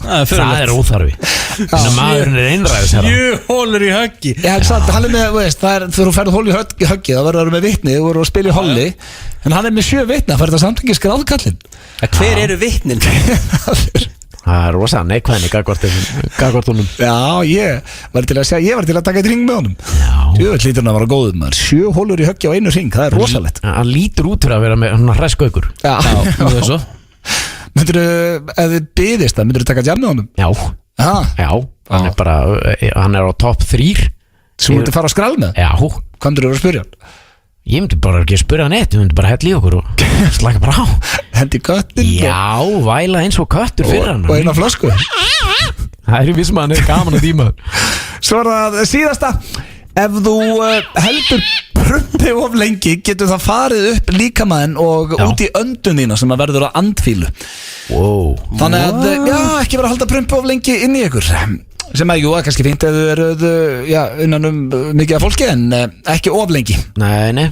Það er óþarfi. Þannig að maðurinn er einræðis. 7 hólur í höggi. Ég hef sagt, hann er með, veist, þegar þú ferð hól í höggi þá verður það með vitni, þú voru að spila í holli. En hann er með 7 vitni, það fær þetta samt ekki skráðkallinn. Hver eru vitnin? Það er rosa neikvæðni gagvartunum. Já, ég var til að taka eitt ring með honum. Jöfnveld lítur hann að vara góðum. 7 hólur í höggi á einu ring, það er rosalegt. Hann lítur út fyrir að vera með hann hræskaukur. Já, það er svo. Myndirðu, ef þið byðist það, myndirðu taka djam með honum? Já, hann er á top 3. Svo myndirðu fara að skrál með? Já. Hvað myndirðu að spyrja hann? Ég myndi bara ekki að spyrja hann eitt, ég myndi bara hella í okkur og slaka bara á. Hendi köttin? Já, væla eins og köttur fyrir hann. Og eina flösku? Það er vissum að hann er gaman að díma. Svo er það síðasta. Ef þú heldur prumpi of lengi getur það farið upp líkamæðin og út í öndun þína sem að verður að andfílu. Þannig að, ekki vera að halda prumpi of lengi inn í ykkur. Sem að, jú, kannski fínt ef þau eru innan mikið af fólki en ekki of lengi. Nei.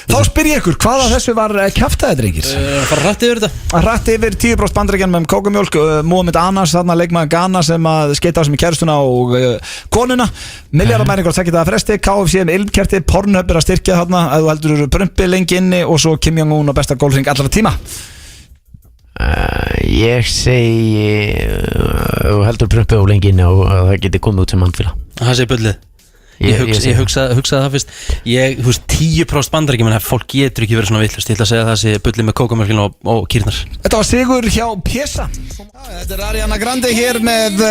Þá spyr ég ykkur, hvað af þessu var kjaftaði, drengir? Fara hrætt yfir þetta? Hrætt yfir 10% Bandaríkjann með kókumjólk, Mohamed Anas, þarna leikmaður Ghana sem að skeita á sem í kærustuna og konuna. Miljardamæringar tekja það að fresti, KFC með ilmkerti, Pornhub er að styrkja þarna, að þú heldur prumpi lengi inni og svo Kim Jong-un á besta gólfring allra tíma. Ég segi heldur prömpið á lengi inni og það geti komið út sem handfíla. Það segi bullið. Ég hugsaði það fyrst. Þú veist 10% Bandaríkjamenn, fólk getur ekki verið svona villust. Ég ætla að segja það sé bullið með kókamjölkina og kýrnar. Þetta var sigur hjá Pjessa. Þetta er Ariana Grande hér með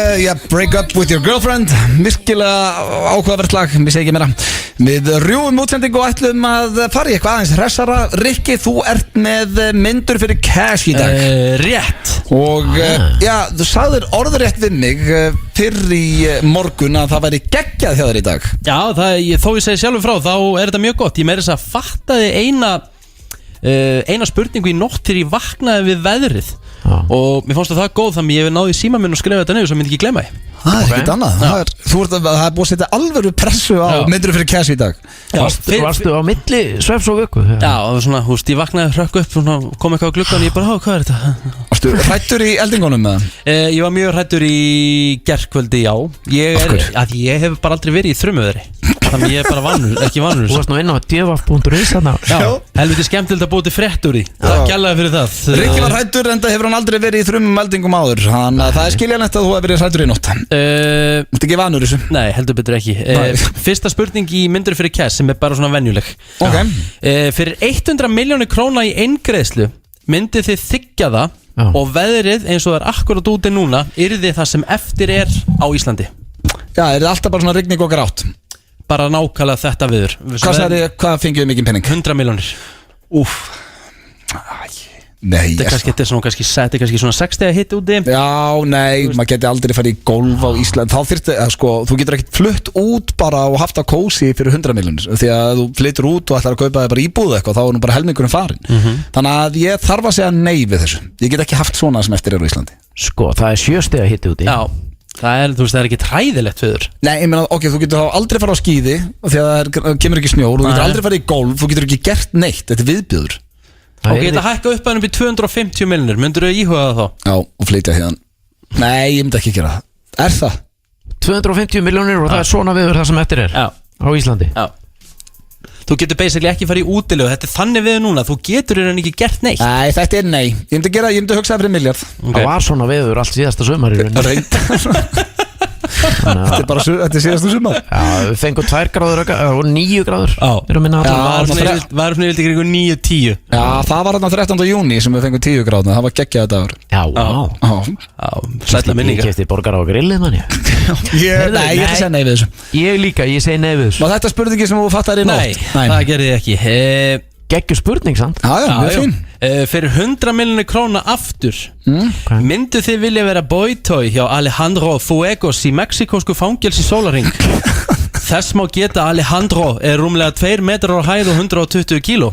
Break Up With Your Girlfriend. Virkilega áhugavert lag, við segjum ekki meira. Við rjúum útsendingu og ætlum að fara í eitthvað aðeins hressara. Rikki, þú ert með myndur fyrir cash í dag. Rétt. Og þú sagðir orðrétt við mig fyrr í morgun að það væri geggjað hjá þér í dag. Já, þó ég segi sjálfur frá, þá er þetta mjög gott. Ég meira þess að fattaði eina spurningu í nótt þegar ég vaknaði við veðrið. Og mér fannst það góð, þannig ég hef náði í síma minn og skrifa þetta niður svo myndi ekki gleyma því. Það er ekkert annað. Það er búið að setja alvöru pressu á myndur fyrir cash í dag. Varstu á milli svefs og vöku? Já, það var svona, húst, ég vaknaði, hrökk upp, kom eitthvað á gluggan og ég bara, hvað er þetta? Varstu hrættur í eldingunum með það? Ég var mjög hrættur í gærkvöldi, já. Ég hef bara aldrei verið í þrumuveðri. Þannig ég er bara ekki vanur. Þú varst nú inn á djöfaf.is þarna. Já, helviti skemmtilegt að búið til frétt úr því. Það gælaði fyrir það. Rikki var hrættur en það hefur hann aldrei verið í þrumum eldingum áður. Þannig að það er skiljanlegt að þú hefur verið hrættur í nótt. Þú ert ekki vanur þessu? Nei, heldur betur ekki. Fyrsta spurning í myndur fyrir cash sem er bara svona venjuleg. Fyrir 100 milljónir króna í eingreiðslu myndið þið þiggja það og veðrið eins og það er akkurat úti núna yrði það sem eftir er á Íslandi. Já, er það alltaf bara svona rigning og grátt? Bara nákvæmlega þetta viður. Hvað fengið mikið penning? 100 milljónir. Úff. Nei, þetta er kannski svona 60 að hitta úti. Já, nei, maður geti aldrei farið í golf á Ísland. Þá þyrfti, þú getur ekkert flutt út bara og haft á kósi fyrir 100 milljónir. Því að þú flyttur út og ætlar að kaupa þig bara íbúð eitthvað, þá er nú bara helmingurinn farin. Þannig að ég þarf að segja nei við þessu. Ég get ekki haft svona sem eftir er á Íslandi. Sko, það er 7 stiga hitta úti. Já, það er ekki hræðilegt fyrir. Nei, ég meina, ok, þú getur þá aldrei farið á skíði því að það kemur ekki snjór, þú getur aldrei farið í golf, þú getur ekki gert neitt, þetta er viðbjóður. Ok, þetta hækka upp að hann upp í 250 milljónir, myndur þú íhuga það þá? Já, og flytja hérna. Nei, ég myndi ekki gera það. Er það? 250 milljónir og það er svona viður það sem eftir er á Íslandi. Já. Þú getur basically ekki farið í útilegu, þetta er þannig við núna, þú getur hérna ekki gert neitt. Nei, þetta er nei, ég myndi hugsa fyrir miljard. Það var svona viður allt síðasta sumar í rauninni. Þetta er síðastu sumar. Já, við fengum 2 gráður og 9 gráður. Það var svona vildi ykkur 9-10. Já, það var þarna 13. júni sem við fengum 10 gráðuna, það var geggjað dagur. Já, sætla minningar. Ég kefti borgar á grillið manni. Nei, ég ætla að segja nei við þessu. Ég líka, ég segi nei við þessu. Og þetta er spurningi sem þú fattar í nótt? Nei, það gerði ég ekki. Geggjur spurning, sant? Já, mjög fín. Fyrir 100 milljónir króna aftur myndu þið vilja vera boytoy hjá Alejandro Fuegos í mexikósku fangelsi sólarhring. Þess má geta Alejandro er rúmlega 2 metrar á hæð og 120 kíló.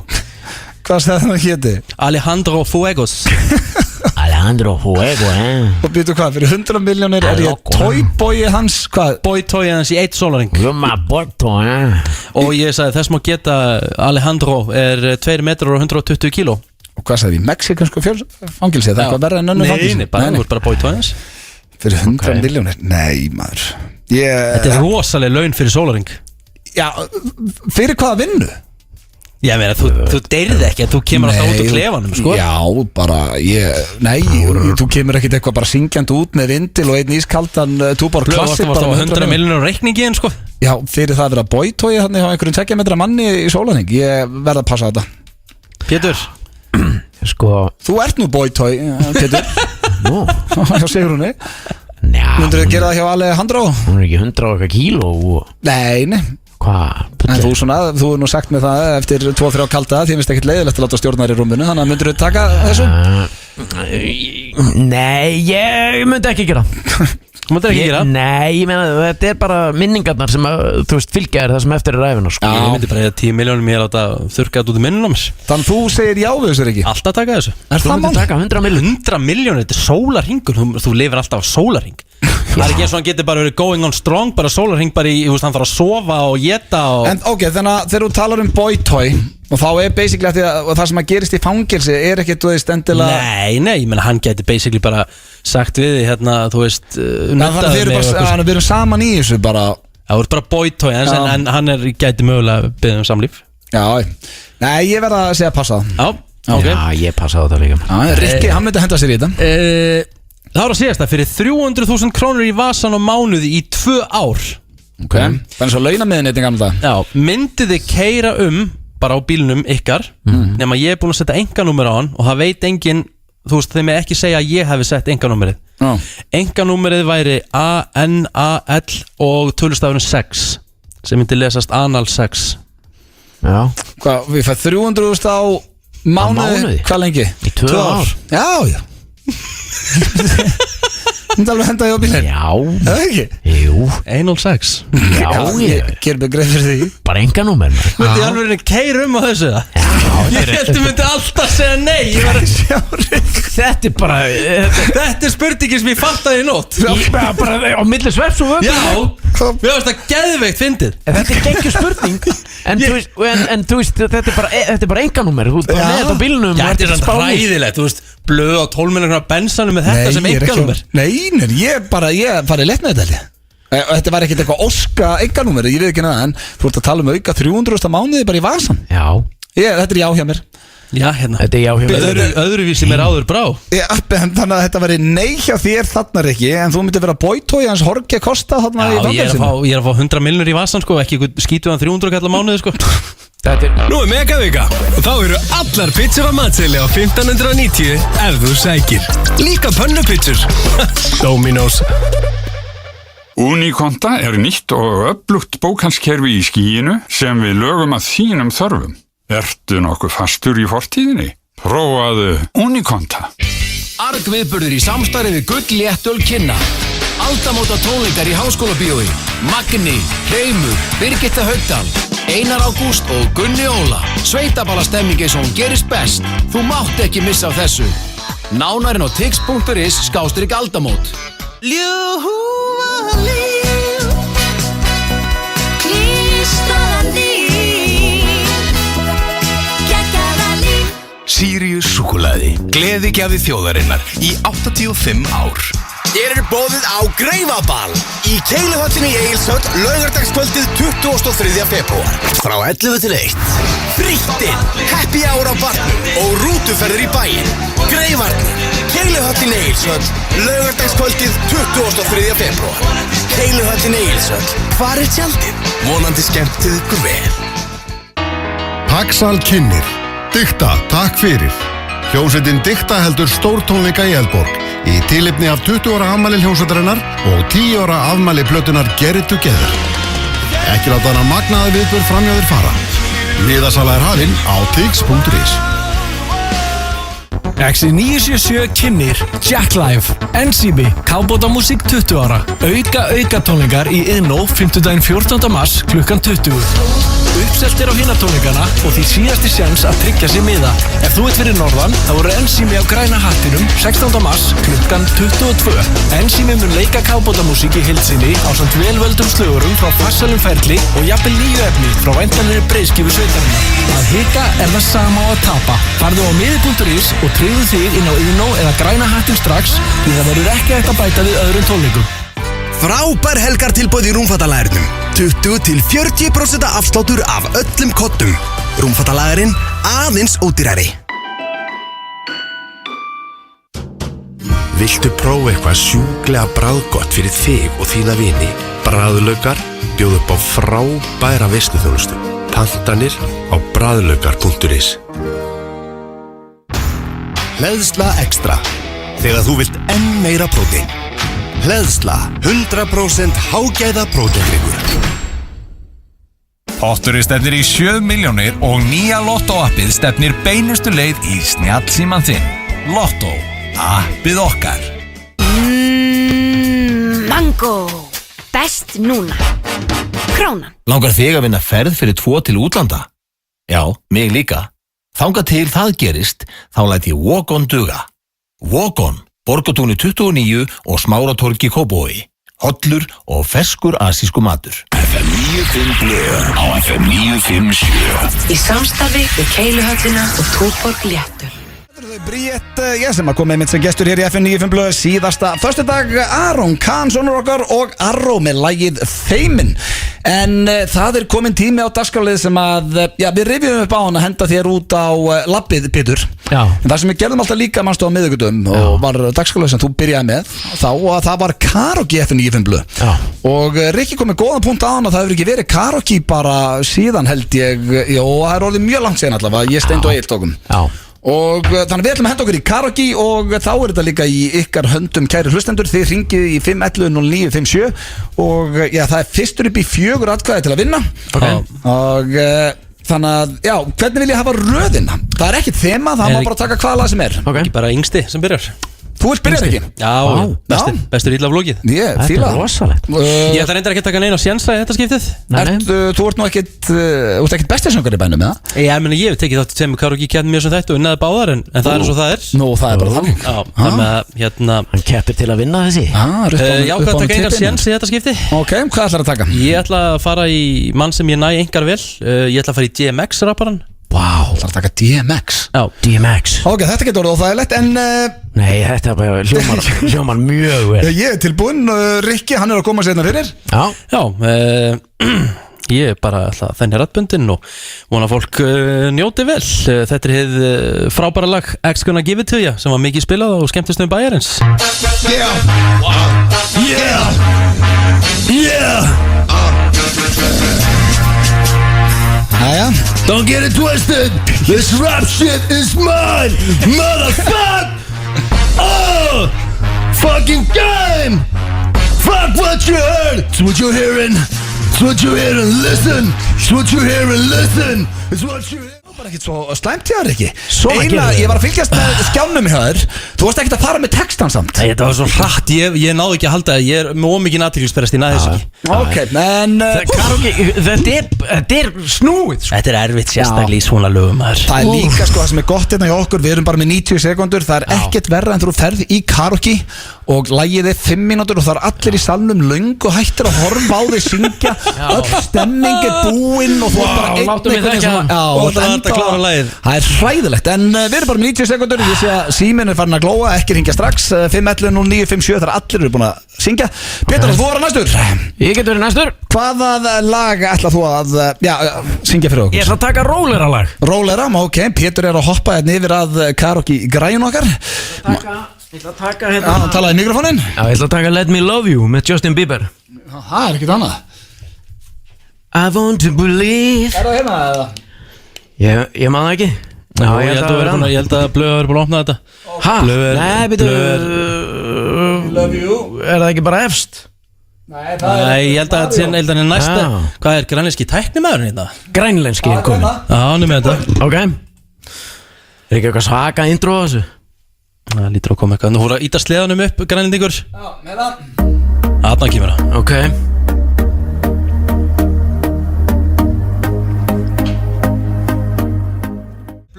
Hvað sagði það héti? Alejandro Fuegos. Alejandro Fuego, Og býtu hvað, fyrir 100 milljónir er ég toyboyi hans, hvað? Boytoy hans í 1 sólarhring. Boytoy, Og ég sagði þess má geta Alejandro er 2 metrar og 120 kíló. Og hvað sagði, mexikansku fangilsi, það er eitthvað verða en önnu fangilsi? Nei, bara boytoy hans. Fyrir 100 milljónir? Nei, maður. Þetta er rosalega laun fyrir sólarhring. Já, fyrir hvaða vinnu? Já, meina, þú deyrði ekki að þú kemur alltaf út úr klefanum, sko. Já, bara, þú kemur ekkit eitthvað bara syngjandi út með vindil og einn ískaldan túbor klassik bara með 100 milljónir reikningi en, sko. Já, fyrir það að vera boytoy þannig á einhverjum 2 metra manni í sólarhring. Ég verð að passa þetta. Pétur, sko, þú ert nú boytoy, Pétur. Nú, hjá Sigrúni. Myndur þið gera það hjá Alejandro? Hún er ekki 100 og eitthvað kíló. Nei. Hvað? En þú er nú sagt með það eftir 2-3 kalda því finnst ekkert leiðilegt að láta stjórnar í rúminu, þannig að myndur þú taka þessu? Nei, ég myndi ekki gera. Þú myndir ekki gera? Nei, ég meina þetta er bara minningarnar sem þú veist fylgja það sem eftir er ræfina, sko. Ég myndi bara 10 milljónum ég láta þurrka þetta út í minnunum. Þannig þú segir já við þessu ekki? Alltaf taka þessu. Þú myndir taka 100 milljónir? 100 milljónir, þetta er sólarhringur, þú lifir alltaf á sólarhring. Það er ekki eins og hann getur bara verið going on strong, bara sólarhring bara í, þú veist, hann þarf að sofa og geta og... En ok, þannig að þegar þú talar boytoy og þá er basically að það sem að gerist í fangilsi er ekki, þú veist, endilega... Nei, ég menna hann getur basically bara sagt við því, hérna, þú veist, Þannig að við erum saman í þessu bara... Já, þú ert bara boytoy, en hann getur mögulega beðið samlíf. Já, nei, ég verð að segja passa það. Já, ég passa það líka. Rikki, hann myndi henda sér í þetta. Það var að segja þetta, fyrir 300.000 krónur í vasan á mánuði í 2 ár. Ok, þannig svo launamiðin eitthvað gamla það. Já, myndið þið keyra bara á bílnum ykkar, nema ég er búin að setja enganúmer á hann og það veit enginn, þú veist, þeim er ekki segja að ég hefði sett enganúmerið. Enganúmerið væri ANAL og tölustafurinn 6 sem myndi lesast anal 6. Já. Hvað, við fæðum 300.000 á mánuði? Hvað lengi? Í 2 ár. Já. Þú alveg hendaði á bílinn? Já. Það ekki? Jú. 106. Já, ég ger mig greið fyrir því. Bara enganúmer. Þú veit ég alveg keyra á þessu það? Já, Ég held að myndi alltaf segja nei. Ég var að sjá Þetta er bara Þetta er spurningin sem ég fattaði í nótt. Bara á milli svefs og vöggu. Já, mér varst það geðveikt fyndið. Þetta er geggjur spurning. En þú veist, þetta er bara enganúmer. Þú veist bara með þetta á bílnum. Já, þetta er svona hræðilegt. Þú veist, blöð á 12 miljonar bensanum með þetta sem enganúmer. Nei, ég farið lett með þetta. Þetta var ekkert eitthvað óska enganúmer, ég veit ekki neða. En þú ert að tala um auka 300 mánuði bara í vasan. Já. Þetta er já hjá mér. Já, hérna. Þetta er já hjá mér. Öðruvísi mér áður brá. Já, þannig að þetta væri nei hjá þér þarna ekki. En þú myndir vera bóitói hans Jorge Costa þarna í bandelsinu. Ég er að fá 100 miljonar í vasan sko, ekki skítuðan 300 kallar mánuði sko. Nú er megavika og þá eru allar pizzur á matseli á 1590 ef þú sækir. Líka pönnupizzur. Dominos. Unikonta er nýtt og öflugt bókhaldskerfi í skíinu sem við lögum að þínum þörfum. Ertu nokkuð fastur í fortíðinni? Prófaðu Unikonta. Argviðburður í samstarfi við Gull Léttöl Kynna. Aldamóta tónleikar í Háskólabíói. Magni, Hreimur, Birgitta Haugdal, Einar Ágúst og Gunni Óla. Sveitabálastemming eins og hún gerist best. Þú mátt ekki missa á þessu. Nánarinn á tix.is/aldamót. Ljúfa líf, klístrað líf, geggjaða líf. Sirius súkkulaði, gleðigjafi þjóðarinnar í 85 ár. Hér er boðið á Greifaball í Keiluhöllinni í Egilshöll laugardagskvöldið 23. febrúar frá 11 til 1. Fríttinn, happy hour á barnum og rútuferðir í bæinn. Greifarnir, Keiluhöllin í Egilshöll laugardagskvöldið 23. febrúar. Keiluhöllin í Egilshöll, hvar er tjaldið? Vonandi skemmtið ykkur vel. Paxal kynnir. Dikta, takk fyrir. Hljómsveitin Dikta heldur stórtónleika í Eldborg í tilefni af 20 ára afmæli hljómsveitarinnar og 10 ára afmæli plötunar Get It Together. Ekki láta hana magnaði viðburð framhjá þér fara. Miðasala er hafinn á tix.is. X977 kynnir Jacklife, Enzimi, Kábótamúsík 20 ára. Auka tónleikar í Iðnó 5. 14. mars klukkan 20. Uppselt er á hina tónleikana og því síðasti sjans að tryggja sér miða. Ef þú ert fyrir norðan, þá eru Enzimi á græna hattinum 16. mars klukkan 22. Enzimi mun leika kábótamúsík í heildsinni ásamt velvöldum slögurum frá farsælum ferli og jafnvel nýju efni frá væntanlegri breiðskífu sveitarinnar. Að hika er það sama á að tapa. Farðu á miði.is og tryggðu þig inn á Iðnó eða græna hattin strax því það verður ekki hægt að bæta við öðrum tónleikum. Frábær helgartilboð í rúmfattalærinum. 20-40% afsláttur af öllum kottum. Rúmfattalærin aðeins ódýrari. Viltu prófa eitthvað sjúklega bragðgott fyrir þig og þína vini? Bragðlaukar bjóð upp á frábæra veisluþjónustu. Pantanir á bragðlaukar.is. Hleðsla Extra. Þegar þú vilt enn meira prótein. Hleðsla 100% hágæða próteindrykkur. Potturinn stefnir í 7 milljónir og nýja Lotto-appið stefnir beinustu leið í snjallsímann þinn. Lotto, appið okkar. Mango. Best núna. Krónan. Langar þig að vinna ferð fyrir 2 til útlanda? Já, mig líka. Þangað til það gerist, þá læt ég Walk-on duga. Walk-on, Borgartúni 29 og Smáratorgi Kópavogi. Hollur og ferskur asísku matur. FM 95 Blöð á FM 957. Í samstarfi við Keiluhöllina og Túborg Léttöl. Bríett, sem að koma einmitt sem gestur hér í FM 95 Blöð síðasta föstudag, Aron Kahn, sonur okkar og Arró með lagið Feimin. En það er komin tími á dagskrárlið sem að, við rifjum upp á hann að henda þér út á labbið, Pétur. Já. En það sem við gerðum alltaf líka mannstu á miðvikudum og var dagskrárlið sem þú byrjaði með þá að það var karaoke í FM 95 Blöð. Já. Og Rikki kom með góðan punkt á hann að það hefur ekki verið karaoke bara síðan held ég, og það er orðið mjög langt síðan allavega, ég Steind og Egill tókum. Já. Og þannig við ætlum að henda okkur í karaoke og þá er þetta líka í ykkar höndum kæri hlustendur, þið ringið í 511-0957 og það er fyrstur upp í 4 atkvæði til að vinna. Og þannig að, hvernig vil ég hafa röðina? Það er ekkert þema, það má bara taka hvaða lag sem er. Ekki bara yngsti sem byrjar. Þú vilt byrja ekki? Já, bestur illa vlogið Ég fíla Þetta er rosalegt Ég ætla reyndar ekki að taka neina sjensa í þetta skiptið Þú ert nú ekkit bestasöngar í bænum, eða? Ég hef tekið þátt í tveimur karaoke-keppnum mjög sem þetta og unnaði báðar en það er eins og það er Nú, það er bara þannig Þannig að hérna Hann keppir til að vinna þessi Já, hvað taka engar sjens í þetta skipti? Ok, hvað ætlar að taka? Ég ætla að fara í mann sem ég næ engar vel Ég ætla að fara í DMX-rapparan Vá, ætlar að taka DMX Já, DMX Ok, þetta getur orðið óþægilegt en Nei, þetta er bara hljómar mjög vel Ég er tilbúinn, Rikki, hann er að koma sérna fyrir Já, ég er bara alltaf þenni rættbundin og vona fólk njóti vel Þetta er hið frábæra lag X Gonna Give It To Ya sem var mikið spilað og skemmtistum bæjarins Yeah Don't get it twisted. This rap shit is mine, motherfucker. Oh, fucking game. Fuck what you heard. It's what you're hearing. It's what you're hearing. Listen. It's what you're hearing. Listen. It's what you're hearing. Það var ekkert svo slæmt hjá þér ekki Eina, ég var að fylgjast með skjánum hjá þér Þú varst ekkert að fara með textan samt Þetta var svo hratt, ég náði ekki að halda það Ég er með ómikið athyglisberst, ég næði þess ekki Ok, en Þetta er snúið Þetta er erfitt sérstaklega í svona lögum Það er líka sko það sem er gott hérna hjá okkur Við erum bara með 90 sekundur Það er ekkert verra en þú ferð í karaoke Og lagið er 5 mínútur og það er allir í salnum löng og hættir að horfa á þig syngja Öll stemming er búinn og þú er bara einn Það er hræðilegt En við erum bara með 90 sekundur Ég sé að síminn er farin að glóa Ekki ringja strax 511-0957 Það er allir eru búin að syngja Pétur, þú verður næstur Ég get verið næstur Hvaða lag ætla þú að syngja fyrir okkur? Ég ætla að taka Rollera lag Rollera, ok Pétur er að hoppa hérna yfir að karaoke græjun okkar Ég ætla að taka hérna Hann talaði í mikrofónin Já, ég ætla að taka Let Me Love You með Justin Bieber Það er ekkert annað I want to believe Er það hérna eða? Ég man það ekki Já, ég held að Blöð hafi búin að opna þetta Hæ? Nei, byrju Love you Er það ekki bara efst? Nei, ég held að þetta er næsta Hvað er grænlenski tæknimæðurinn í þetta? Grænlenski er komin Já, hann er með þetta Ok Er ekki eitthvað svaka intro á þessu? Það lítur að koma eitthvað Nú voru að íta sleðanum upp, grænlendingur Já, með það Þarna kemur það Ok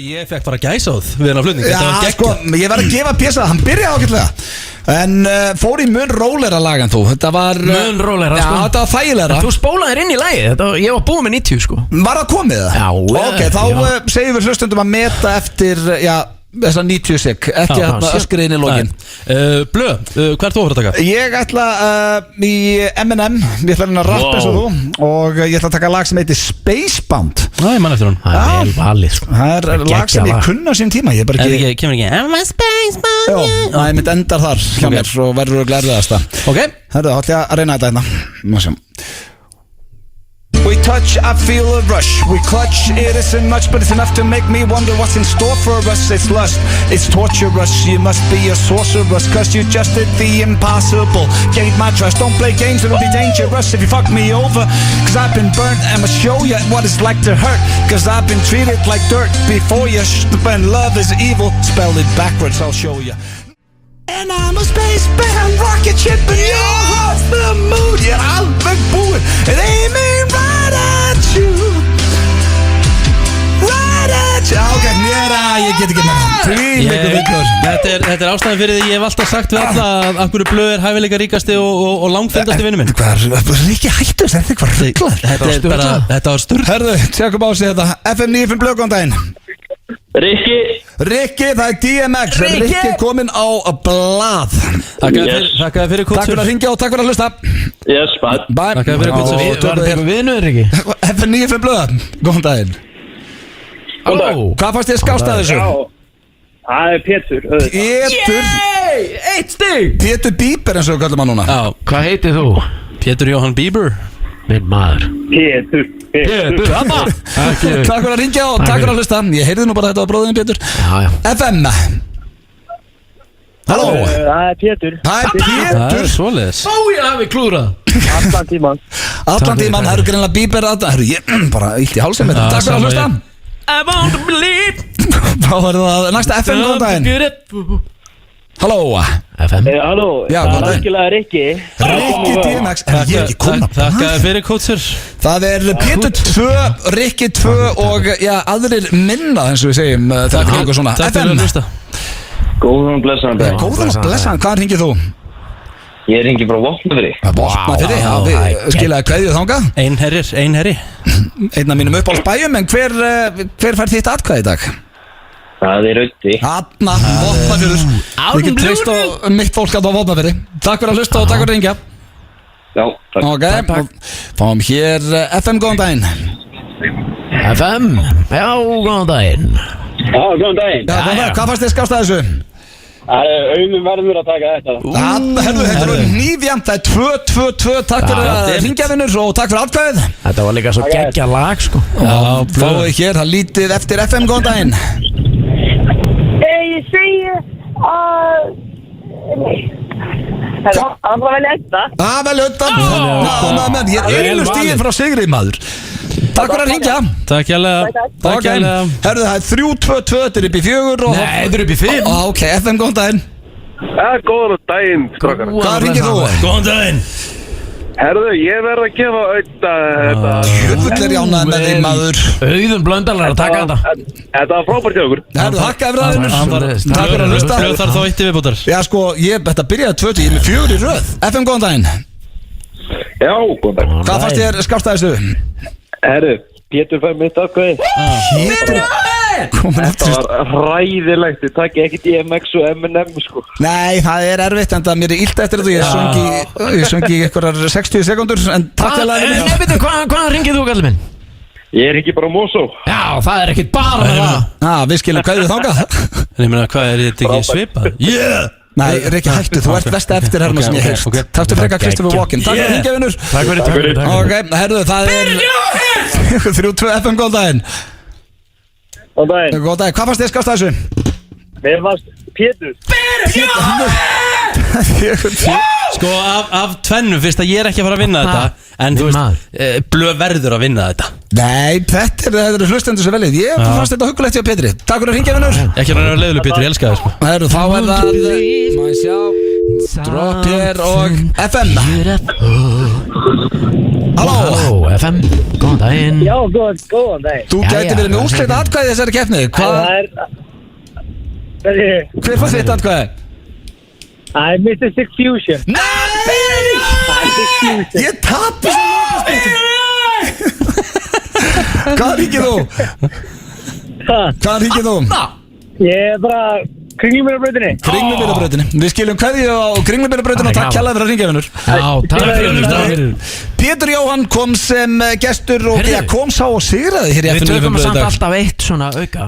Ég fekk bara gæsáð við hennar flutning Já, sko, ég var að gefa pjesa Hann byrjaði ágætlega En fór í mun Rollera lagan þú Þetta var Mun Rollera Já, þetta var þægilegra Þú spólaðir inn í lagið Ég var búið með 90 sko Var það komið það? Já Ok, þá segjum við hlustundum að meta eftir Já þessar 90 sek, ekki að öskri inn í lokin Blöð, hvað er þú að fara að taka? Ég ætla í M&M Ég ætla að rappa eins og þú Og ég ætla að taka lag sem heitir Spacebound Já, ég mann eftir hún Það er vel valið sko Það er lag sem ég kunna sín tíma Ég er bara ekki Kemur ekki I'm a Spacebound Já, það er mitt endar þar hjá mér og verður glærðast það Ok Það er það að reyna þetta hérna We touch, I feel a rush. We clutch, it isn't much, but it's enough to make me wonder what's in store for us. It's lust, it's torturous. You must be a sorceress, cause you just did the impossible. Gained my trust, don't play games, it'll be dangerous if you fuck me over. Cause I've been burnt, I'ma show you what it's like to hurt. Cause I've been treated like dirt before you. When love is evil, spell it backwards, I'll show you. And I'm a spaceman, rocket ship in your heart for the moon. Yeah, I'll be booing and aiming right at you. Right at you. Ok, ég get ekki með Þetta er ástæðan fyrir því ég hef alltaf sagt við alla að hverju Blöð er hæfileika ríkasti og langfindasti vinnu minn. Hvað er ekki hættu þess? Þetta er eitthvað rugglar. Þetta var sturð. Herðu, tjekkum á sig þetta. FM 95 Blöð, góðan daginn. Rikki, það er DMX. Rikki er kominn á blað. Takk fyrir kútsur. Takk fyrir að ringja og takk fyrir að hlusta. Yes, bye. Takk fyrir kútsur. Var þetta eitthvað vinnur, Rikki? FM 95 Blöð, góðan daginn. Hvað fannst þér skást að þessu? Það er Pétur. Eitt stig. Pétur Bieber eins og við kallum hann núna. Hvað heitir þú? Pétur Jóhann Bieber. Minn maður. Pétur, þarna. Takk fyrir að ringja og takk fyrir að hlusta. Ég heyrði nú bara þetta á bróðinu Pétur. FM. Halló. Það er Pétur. Það er Pétur. Það er svoleiðis. Ég hafi klúrað. Allan tíman. Það er greinlega Bieber að það. Ég bara ílt í hálsum með þetta. Takk fyrir að hlusta. I want to believe. Þá er það næsta FM, góðan daginn. Halló FM Halló, Já, það góðan er daginn. algjörlega Rikki Rikki DMX En ég er ekki komin að Þakka fyrir kótsur. Það er Pétur 2, Rikki 2 og já, aðrir minna eins og við segjum Það er eitthvað svona Takk fyrir að hlusta. Góðan og blessaðan dag Góðan og blessaðan, hvað ringir þú? Ég ringi frá Vopnafirði Vopnafirði, já, við skilaði kveðju þangað Ein herri Einn af mínum uppáhaldsbæjum En hver fær þitt atkvæði í dag? Það er Rauti Hanna, Vopnafjörður Við getum treyst á mitt fólk að á Vopnafirði Takk fyrir að hlusta og takk fyrir að ringja Já, takk Ok, fáum hér FM, góðan daginn FM, já, góðan daginn Já, góðan daginn Já, góðan daginn, hvað fannst þið skást að þessu? Auðvum verður að taka þetta Herðu, þetta er nýfjamt, það er 2-2-2 Takk fyrir að ringja vinnur og takk fyrir atkvæðið Þetta var líka svo geggja lag sko Já, fáðu hér, það lítið eftir FM, góðan daginn Ég segi að það var vel enda vel enda Ég er einu stíðin frá Sigri maður Takk fyrir að ringja Takk hérlega Herðu, það er 3-2-2, þetta er upp í 4 Nei, þetta er upp í 5 Ok, FM, góðan daginn Góðan daginn, strákar Hvað ringir þú? Góðan daginn Herðu, ég verð að gefa þetta Jöfull er ég ánægður með þig maður Auðun Blöndal er að taka þetta Þetta var frábært hjá okkur Herðu, þakka fyrir aðeins Takk fyrir að hlusta Blöð þarf þá eitt viðbútar Já, sko, þetta byrjaði 20, ég er með 4 í röð FM, góðan daginn Já, góðan daginn Hvað fannst þér skást að þessu? Herðu, Pétur fær mitt aðkvæði Pétur Þetta var hræðilegt Þið takkið ekkert DMX og M&M sko Nei, það er erfitt en það mér er illt eftir þetta Ég söngi í einhverjar 60 sekundur En takk alveg Nei, betur, hvað ringið þú, kallið minn? Ég er ekki bara Mosó Já, það er ekkert bara með það Já, við skilum hvað við þangað En ég meina, hvað er þetta ekki svipað? Yeah! Nei, Rikki, hættu, þú ert besta eftir herma sem ég heist Takktu frekar Kristoffer Walken Takk fyrir hingja vinnur Takk fyrir Ok, herðu, það er 3-2 FM, góðan daginn Góðan daginn Góðan daginn, hvað fannst þér skást að þessu? Mér fannst Pétur Sko, af tvennum fyrst að ég er ekki að fara að vinna þetta En þú veist, Blöð verður að vinna þetta Nei, þetta er hlustendur sem velið Ég fannst þetta huggulegt hjá Pétri Takk fyrir hingja vinnur Ekki að vera leiðileg Pétur, ég elska það sko Herðu, þá er það Má ég sjá Drop hér og FM Halló, FM, góðan daginn Já, góðan daginn Þú gæti verið með úrslit atkvæði þessari keppni Hver fannst þitt atkvæði? Það er Mr. Six Fusion Nei! Ég tappi Hvað ringið þú? Hvað ringið þú? Ég er bara Kringlumýrabrautinni Við skiljum kveðju á Kringlumýrabrautinni og takk kærlega fyrir að ringja vinnur Já, takk fyrir Pétur Jóhann kom sem gestur og kom sá og sigraði hér í Við FNU tökum samt alltaf eitt svona auka